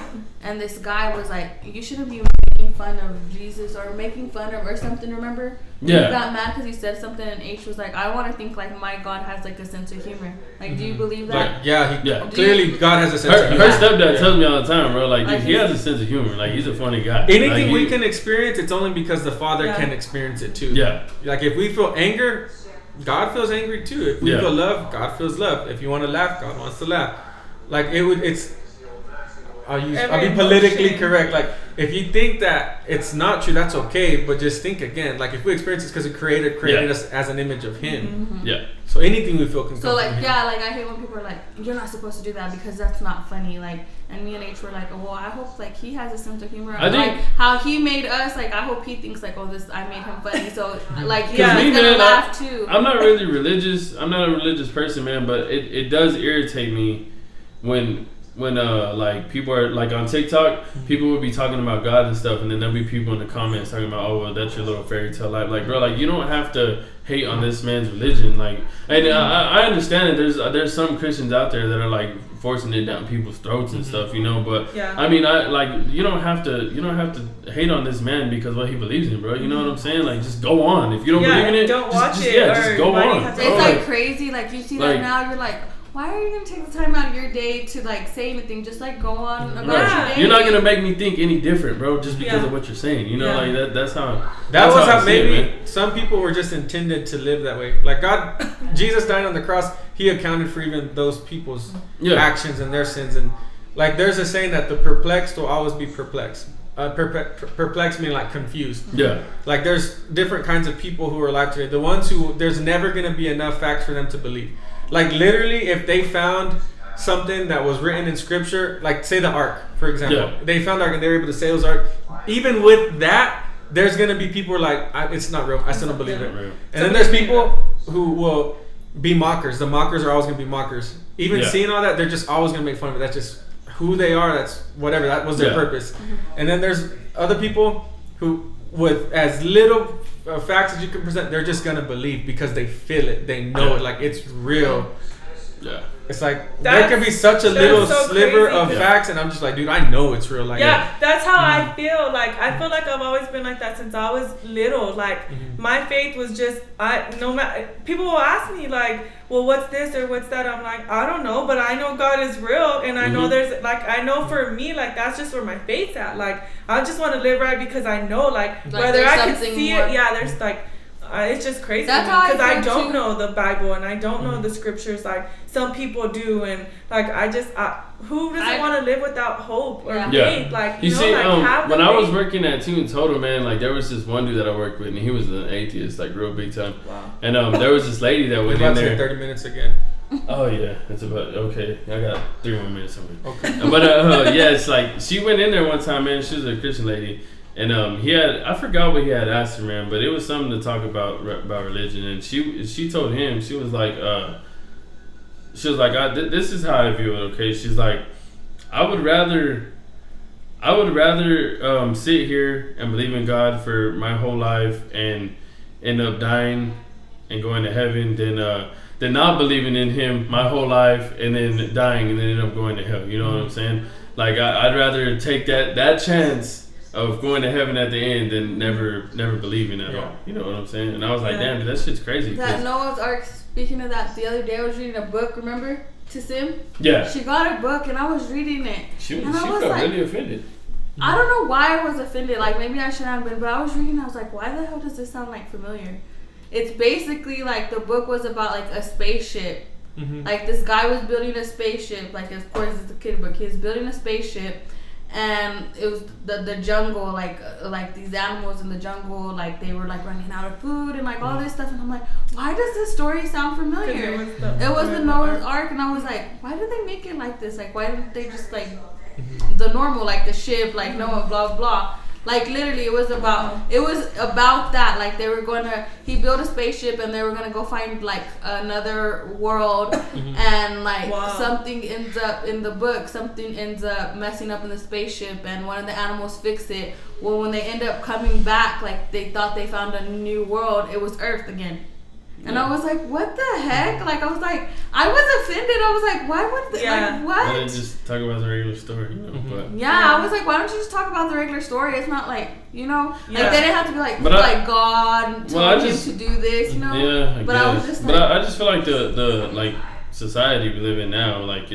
and this guy was like, "You shouldn't be making fun of Jesus or making fun of or something." Remember? Yeah. He got mad because he said something, and H was like, "I want to think like my God has like a sense of humor." Like, do you believe that? Like, clearly God has a sense of humor. Her stepdad tells me all the time, bro. Like he has a sense of humor. Like he's a funny guy. Anything like, we can experience, it's only because the Father can experience it too. Yeah. Like if we feel anger, God feels angry too. If we feel love, God feels love. If you want to laugh, God wants to laugh. Like I'll be politically correct. Like if you think that it's not true, that's okay. But just think again. Like if we experience it because the Creator created us as an image of Him. Mm-hmm. Yeah. So anything we feel can come So like from Him. like I hate when people are like, "You're not supposed to do that because that's not funny." Like, and me and H were like, "Oh, well, I hope like he has a sense of humor. Like how he made us. Like I hope he thinks like, oh, I made him funny. So like he's gonna laugh too." I'm not really religious. I'm not a religious person, man. But it does irritate me when like people are like on TikTok, people will be talking about God and stuff, and then there'll be people in the comments talking about, "Oh, well, that's your little fairy tale life." Like, bro, like you don't have to hate on this man's religion. Like, and I understand that there's some Christians out there that are like forcing it down people's throats and stuff, you know. But I mean, you don't have to hate on this man because what he believes in, bro. You know what I'm saying? Like, just go on. If you don't believe in it, don't watch it. Just go on. It's like crazy. Like you see that now, you're like, why are you gonna take the time out of your day to like say anything? Just like go on about your day. You're not gonna make me think any different, bro, just because of what you're saying. You know, like that's how. That was how maybe some people were just intended to live that way. Like God, Jesus died on the cross. He accounted for even those people's actions and their sins. And like there's a saying that the perplexed will always be perplexed. Perplexed meaning like confused. Yeah. Like there's different kinds of people who are alive today. The ones who there's never gonna be enough facts for them to believe. Like literally, if they found something that was written in scripture, like say the ark, for example, they found the ark and they were able to say it was ark. Even with that, there's gonna be people who are like, it's not real. I still don't believe it. And then there's people who will be mockers. The mockers are always gonna be mockers. Even seeing all that, they're just always gonna make fun of it. That's just who they are. That's whatever. That was their purpose. And then there's other people who, with as little facts as you can present, they're just gonna believe because they feel it, they know it, like it's real. Yeah. It's like there can be such a little sliver of facts, and I'm just like, dude, I know it's real. Like that's how I feel. Like I feel like I've always been like that since I was little. Like my faith was just no matter. People will ask me like, well, what's this or what's that? I'm like, I don't know, but I know God is real, and I know there's like I know for me like that's just where my faith's at. Like I just want to live right because I know like whether I can see it. Yeah, there's like. It's just crazy because I don't know the Bible and I don't know the scriptures like some people do, and like who doesn't want to live without hope or faith? Like you see, have when I was working at Two in Total, man, like there was this one dude that I worked with, and he was an atheist, like real big time. Wow. And there was this lady that went in there. 30 minutes again. Oh yeah, it's about okay. I got 3 more minutes on me. Okay. But it's like she went in there one time, man. She was a Christian lady. And I forgot what he had asked her, man, but it was something to talk about religion. And she told him, she was like, this is how I view it, okay? She's like, I would rather sit here and believe in God for my whole life and end up dying and going to heaven than not believing in him my whole life and then dying and then end up going to hell. You know what I'm saying? Like I'd rather take that chance of going to heaven at the end than never believing at all. You know what I'm saying? And I was like, damn, dude, that shit's crazy. That Noah's Ark. Speaking of that, the other day I was reading a book. Remember, to Sim? Yeah. She got a book and I was reading it. She felt really offended. I don't know why I was offended. Like maybe I shouldn't have been, but I was reading. I was like, why the hell does this sound like familiar? It's basically like the book was about like a spaceship. Like this guy was building a spaceship. Like of course it's a kid book. He was building a spaceship, and it was the jungle. Like these animals in the jungle. Like they were like running out of food and like all this stuff. And I'm like, why does this story sound familiar? It was the Noah's Ark, and I was like, why did they make it like this? Like why didn't they just like the normal, like the ship, like Noah, blah blah. Like literally, it was about that. Like he built a spaceship and they were gonna go find like another world, and like something ends up in the book. Something ends up messing up in the spaceship, and one of the animals fix it. Well, when they end up coming back, like they thought they found a new world. It was Earth again. And I was like, what the heck? Like, I was offended. I was like, why would they, like, what? Why didn't just talk about the regular story, you know? But I was like, why don't you just talk about the regular story? It's not like, you know, like they didn't have to be like, God told him to do this, you know? Yeah, but I was just like, I just feel like the like society we live in now, like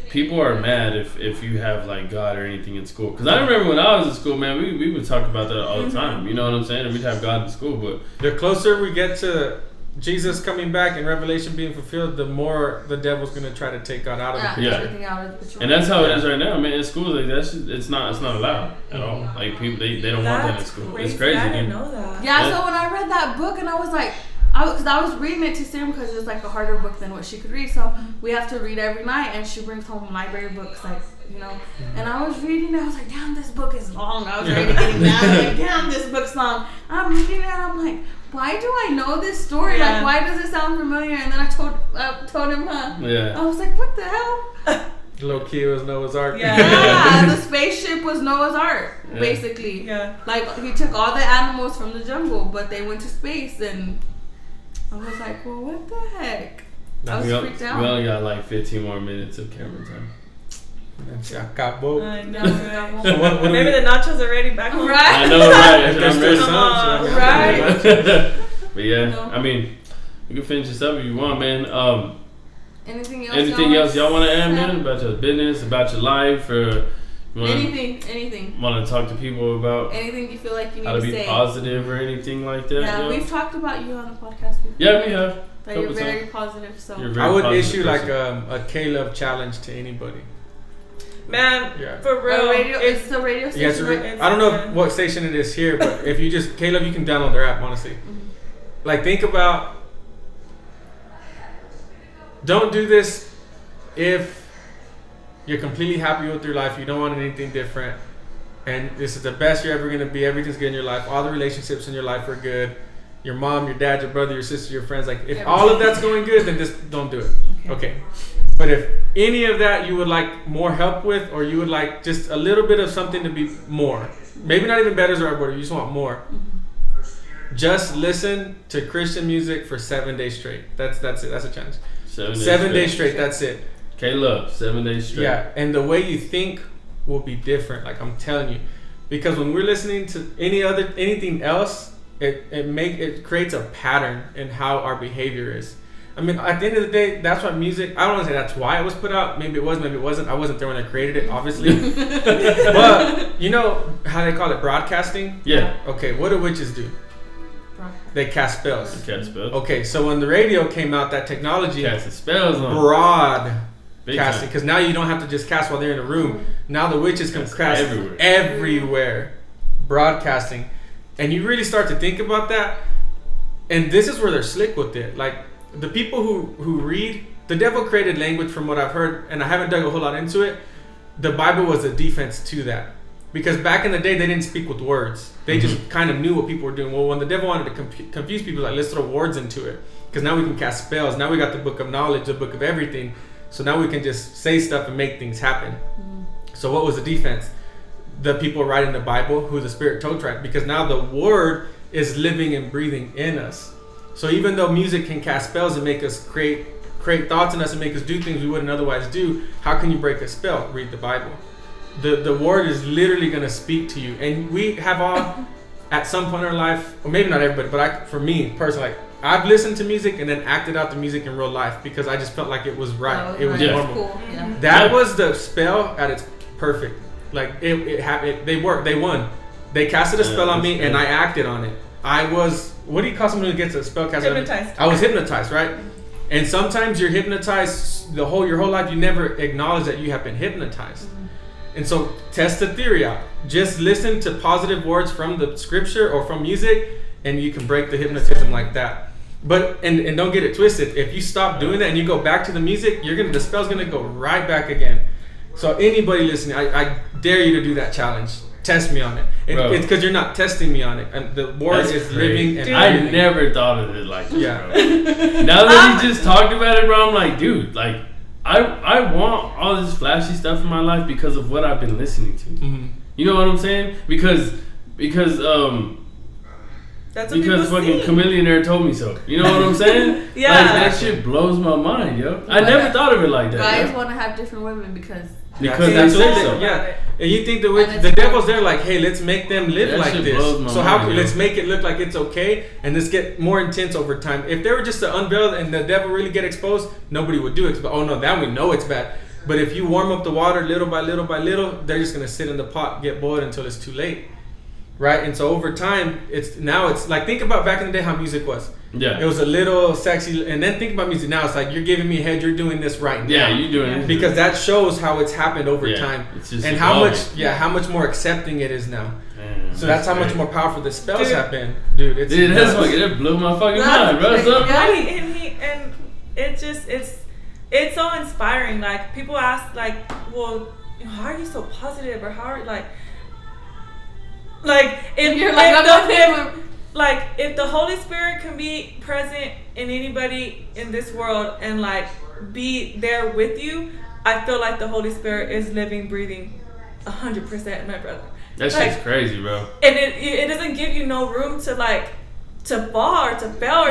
people are mad if you have like God or anything in school. Because I remember when I was in school, man, we would talk about that all the time. You know what I'm saying? And we'd have God in school. But the closer we get to Jesus coming back and Revelation being fulfilled, the more the devil's going to try to take God out of the picture. Out of the picture. And that's how it is right now, man. In school, like it's not allowed at all. Like people, they don't want that in school. Crazy. It's crazy. I didn't know that. Yeah. So when I read that book, and I was like, because I was reading it to Sam because it was like a harder book than what she could read. So we have to read every night, and she brings home library books, like, you know. And I was reading it. I was like, damn, this book is long. I was already getting down. Like, damn, this book's long. I'm reading it. And I'm like, why do I know this story? Like, why does it sound familiar? And then I told him, Yeah. I was like, what the hell? Low key was Noah's Ark. Yeah, the spaceship was Noah's Ark, basically. Yeah. Like, he took all the animals from the jungle, but they went to space, and I was like, well, what the heck? I was freaked out. We only got like 15 more minutes of camera time. I know, right? So maybe the nachos are ready back home. Right? I know, right? I'm ready. Right? But yeah, I mean, you can finish this up if you want, man. Anything else y'all want to add, man? About your business, about your life, or anything. Want to talk to people about anything you feel like you need how to be say. Positive or anything like that? Yeah, we've talked about you on the podcast before. Yeah, we have. That you're very positive. So I would issue like a K-Love challenge to anybody. Man, for real. It's the radio station. I don't know what station it is here, but if you just K-Love, you can download their app, honestly. Like, think about, don't do this if you're completely happy with your life, you don't want anything different, and this is the best you're ever going to be, everything's good in your life, all the relationships in your life are good, your mom, your dad, your brother, your sister, your friends, like, if all of that's going good, then just don't do it. Okay. But if any of that you would like more help with, or you would like just a little bit of something to be more, maybe not even better as our board, you just want more, just listen to Christian music for 7 days straight. That's it. That's a challenge. 7 days straight. That's it. K-Love, 7 days straight. Yeah, and the way you think will be different. Like, I'm telling you, because when we're listening to anything else, it creates a pattern in how our behavior is. I mean, at the end of the day, that's why music, I don't want to say that's why it was put out. Maybe it was, maybe it wasn't. I wasn't there when I created it, obviously. But you know how they call it broadcasting? Yeah. Okay, what do witches do? They cast spells. Okay, so when the radio came out, that technology cast spells on broadcasting, because now you don't have to just cast while they're in a room. Now the witches can cast everywhere. Broadcasting. And you really start to think about that, and this is where they're slick with it. Like, the people who read, the devil created language from what I've heard, and I haven't dug a whole lot into it. The Bible was a defense to that. Because back in the day, they didn't speak with words. They just kind of knew what people were doing. Well, when the devil wanted to confuse people, like, let's throw words into it. Because now we can cast spells. Now we got the book of knowledge, the book of everything. So now we can just say stuff and make things happen. So what was the defense? The people writing the Bible, who the Spirit told right. Because now the word is living and breathing in us. So even though music can cast spells and make us create thoughts in us and make us do things we wouldn't otherwise do, how can you break a spell? Read the Bible. The word is literally going to speak to you. And we have all, at some point in our life, or maybe not everybody, but for me personally, like, I've listened to music and then acted out the music in real life because I just felt like it was right. It was normal. Cool. Yeah. That was the spell at its perfect. Like they worked. They won. They casted a spell on me and I acted on it. I was, what do you call someone who gets a spell casted? Hypnotized. I was hypnotized, right? And sometimes you're hypnotized your whole life. You never acknowledge that you have been hypnotized. And so test the theory out. Just listen to positive words from the scripture or from music, and you can break the hypnotism like that. But and don't get it twisted. If you stop doing that and you go back to the music, the spell's gonna go right back again. So anybody listening, I dare you to do that challenge. Test me on it. It's because you're not testing me on it. And the word is living and I never thought of it like this, bro. Now that you just talked about it, bro, I'm like, dude, like I want all this flashy stuff in my life because of what I've been listening to. Mm-hmm. You know what I'm saying? Because fucking Chameleonaire told me so. You know what I'm saying? Yeah. Like, that shit blows my mind, yo. I never thought of it like that. Guys want to have different women because that's so. Yeah. And you think the devil's there like, hey, let's make them live that like this. So let's make it look like it's okay and let's get more intense over time. If they were just to unveil and the devil really get exposed, nobody would do it. But oh no, that we know it's bad. But if you warm up the water little by little by little, they're just gonna sit in the pot, get boiled until it's too late. Right? And so over time, it's like, think about back in the day how music was. Yeah. It was a little sexy, and then think about music now. It's like, you're giving me a head, you're doing this right now. Yeah, you're doing it. Because that shows how it's happened over time. It's just and how much more accepting it is now. Man, so that's how much more powerful the spells have been. Dude, it blew my fucking mind, bro. And it just, it's so inspiring. Like, people ask, like, well, how are you so positive? Or how are you, if the Holy Spirit can be present in anybody in this world and like be there with you, I feel like the Holy Spirit is living, breathing 100% in my brother. That shit's crazy, bro. And it doesn't give you no room to fall or to fail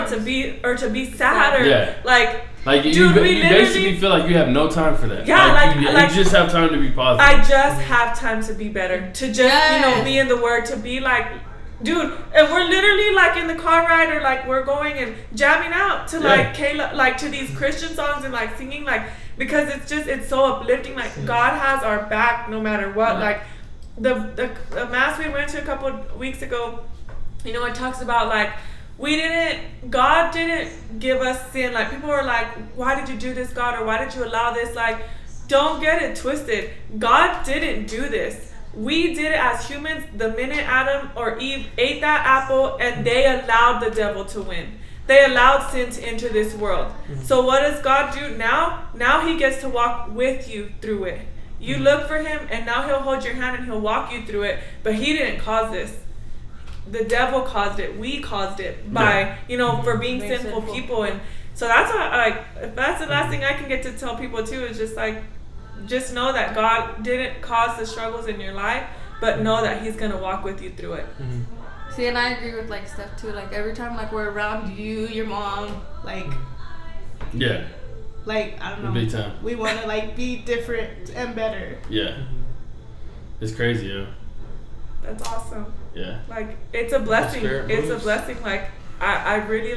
or to be sad or Like you basically feel like you have no time for that. Yeah, you just have time to be positive. I just have time to be better, to just be in the Word, to be like, dude. And we're literally like in the car ride or like we're going and jamming out to like Kayla, like to these Christian songs and like singing like, because it's so uplifting. Like God has our back no matter what. Like the mass we went to a couple of weeks ago, it talks about like, God didn't give us sin. Like, people are like, why did you do this, God? Or why did you allow this? Like, don't get it twisted. God didn't do this. We did it as humans the minute Adam or Eve ate that apple and they allowed the devil to win. They allowed sin to enter this world. Mm-hmm. So what does God do now? Now he gets to walk with you through it. You look for him and now he'll hold your hand and he'll walk you through it. But he didn't cause this. The devil caused it. We caused it by, for being sinful people. And so that's what, if that's the last thing I can get to tell people too, is just like, just know that God didn't cause the struggles in your life, but know that he's going to walk with you through it. Mm-hmm. See, and I agree with like stuff too. Like every time like we're around you, your mom, like. Yeah. Like, I don't know. Big time. We want to like be different and better. Yeah. It's crazy, yo. That's awesome. Yeah. Like, it's a blessing. It's a blessing. Like, I really,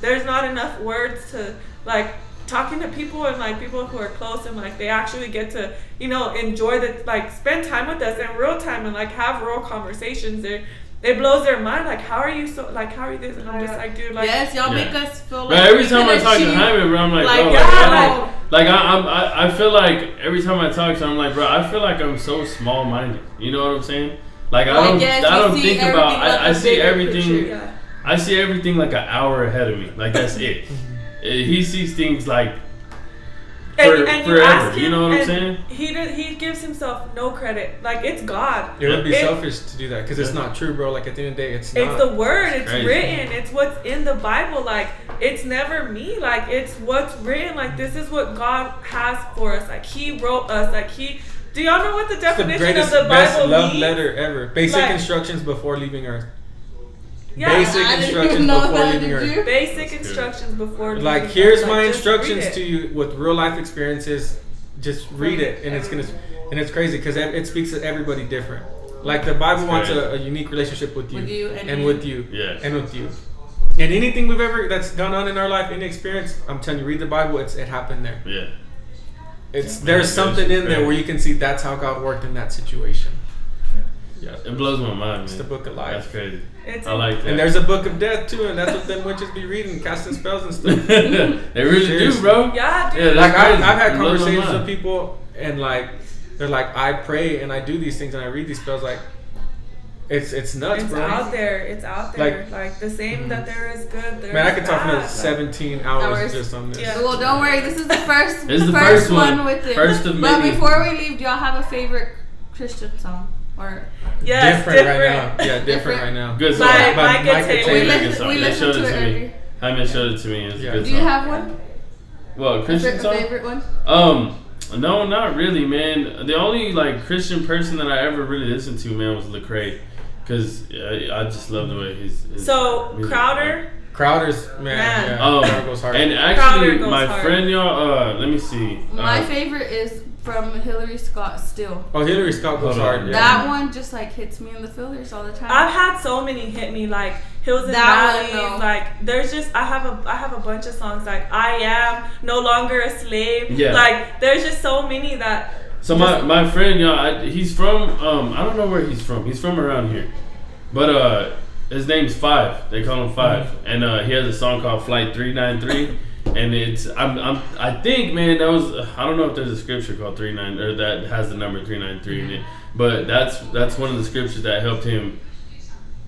there's not enough words to, like, talking to people and, like, people who are close and, like, they actually get to, enjoy spend time with us in real time and, like, have real conversations. It blows their mind. Like, how are you this? And I'm just like, dude, like. Yes, y'all make us feel like. But every time I talk to Jaime, bro, I'm like, I feel like every time I talk to him, I'm like, bro, I feel like I'm so small-minded. You know what I'm saying? Like, I don't think about. I see everything. Yeah. I see everything like an hour ahead of me. Like, that's it. He sees things like and forever. Ask him, you know what I'm saying? He gives himself no credit. Like, it's God. It would be selfish to do that because it's not true, bro. Like, at the end of the day, it's not. It's the word. It's written. It's what's in the Bible. Like, it's never me. Like, it's what's written. Like, this is what God has for us. Like, he wrote us. Like, do y'all know what the definition of the Bible means? Best love letter ever. Basic instructions before leaving Earth. basic instructions before leaving Earth. Basic instructions before leaving. Like, here's my instructions to you with real life experiences. Just read it, and it's crazy because it speaks to everybody different. Like the Bible wants a unique relationship with you, and with you, and with you. And anything that's gone on in our life, any experience, I'm telling you, read the Bible. It happened there. Yeah. There's something in there where you can see that's how God worked in that situation. Yeah, it blows my mind, man. It's the book of life. That's crazy. I like that. And there's a book of death too, and that's what them witches be reading, casting spells and stuff. They really do, bro. Yeah, dude. Yeah, like I've had conversations with people, and like they're like, I pray and I do these things and I read these spells. Like, it's nuts, it's bro. It's out there. Like the same that there is good. There man, I could bad. talk for 17 hours just on this. Yeah. Well, don't worry. This is the first. This is the first one with it. First of but many. Before we leave, do y'all have a favorite Christian song or? Yes, different right now. Yeah, different right now. Good song. By Micah Taylor. We listened to it earlier. Jaime showed it to me. It's a good Do you song. have one? Well, Christian song? A favorite one? No, not really, man. The only like Christian person that I ever really listened to, man, was Lecrae, because I just love the way his so music. Crowder's man. Yeah. Goes hard. And actually, my hard. friend, y'all, let me see. My favorite is from Hillary Scott Still. Oh, Hillary Scott goes hard. Yeah. That one just like hits me in the feelers all the time. I've had so many hit me, like Hills and Valleys. Like there's just I have a bunch of songs like I Am No Longer a Slave. Yeah. Like there's just so many that. So my friend, y'all, he's from I don't know where he's from. He's from around here, but his name's Five. They call him Five, and he has a song called Flight 393. And it's I think, man, that was I don't know if there's a scripture called 39 or that has the number 393 in it, but that's one of the scriptures that helped him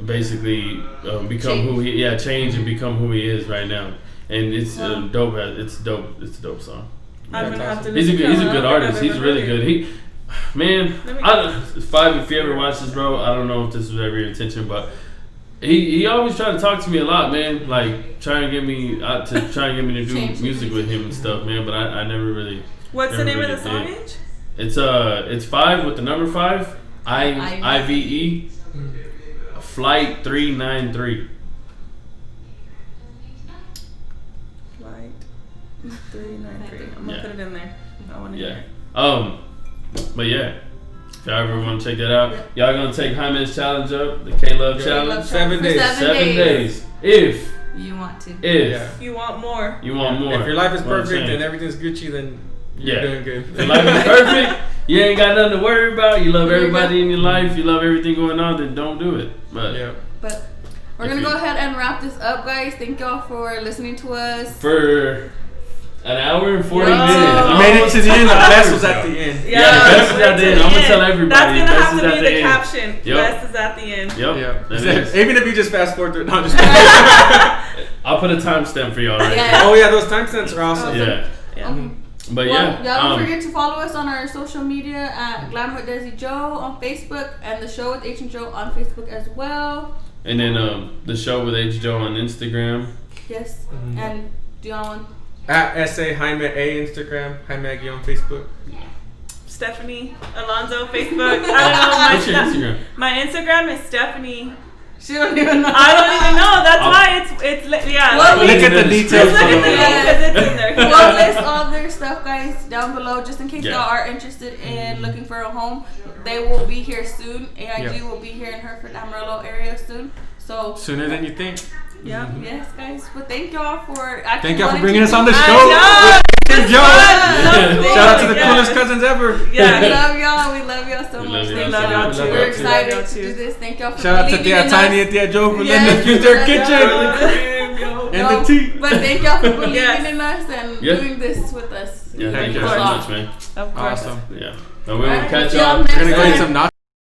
basically become change and become who he is right now. And it's dope. It's dope. It's a dope song. I'm gonna have to. He's a good artist. He's really good. Five. If you ever watch this, bro, I don't know if this was ever your intention, but. He always tried to talk to me a lot, man. Like trying to get me to do music with him and stuff, man. But I never really. What's the name of the song? It's 5 with the number 5. IVE. Flight 393. Flight 393. I'm gonna put it in there. I want to hear it. But yeah. If y'all ever want to check that out, y'all gonna take Jaime's challenge up, the K-Love challenge. 7 days. 7 days. If you want to. If you want more. You want more. If your life is perfect and everything's Gucci, then you're doing good. If your life is perfect, you ain't got nothing to worry about. You love everybody in your life. You love everything going on. Then don't do it. But we're gonna go ahead and wrap this up, guys. Thank y'all for listening to us. For an hour and 40 minutes. You made it to the end. The best was at the end. Yeah, the best was at the end. I'm gonna tell everybody. That's gonna have to be the caption. Yep. Best is at the end. Yep. Even if you just fast forward through it. No, just I'll put a timestamp for y'all right Yeah. there. Oh yeah, those timestamps are awesome. Yeah. But y'all don't forget to follow us on our social media at glamwithdezijo on Facebook and the show with H&Jo on Facebook as well. And then the show with H&Jo on Instagram. Yes. And do y'all want? At SA Jaime A Instagram, Jaime Aguillon Facebook. Stephanie Alonso Facebook. I What's your Instagram? My Instagram is Stephanie. She don't even know. I don't even know. That's why it's yeah. Well, look at the details. Look at the link because it's in there. We'll list all their stuff, guys, down below, just in case y'all are interested in looking for a home. They will be here soon. AIG will be here in Hereford, Amarillo area soon. So sooner than you think. Yeah. Yes, guys. But thank y'all for bringing us on the show. Shout out to the coolest cousins ever. Yeah, we love y'all. We love y'all so much. We love y'all too. We're excited to do this. Thank y'all for shout out to Tia Tiny and Tia Joe for letting us use their kitchen and the tea. But thank y'all for believing in us and doing this with us. Yeah, thank you so much, man. Of course. Awesome. Yeah. And we will catch y'all. We're gonna go eat some nachos.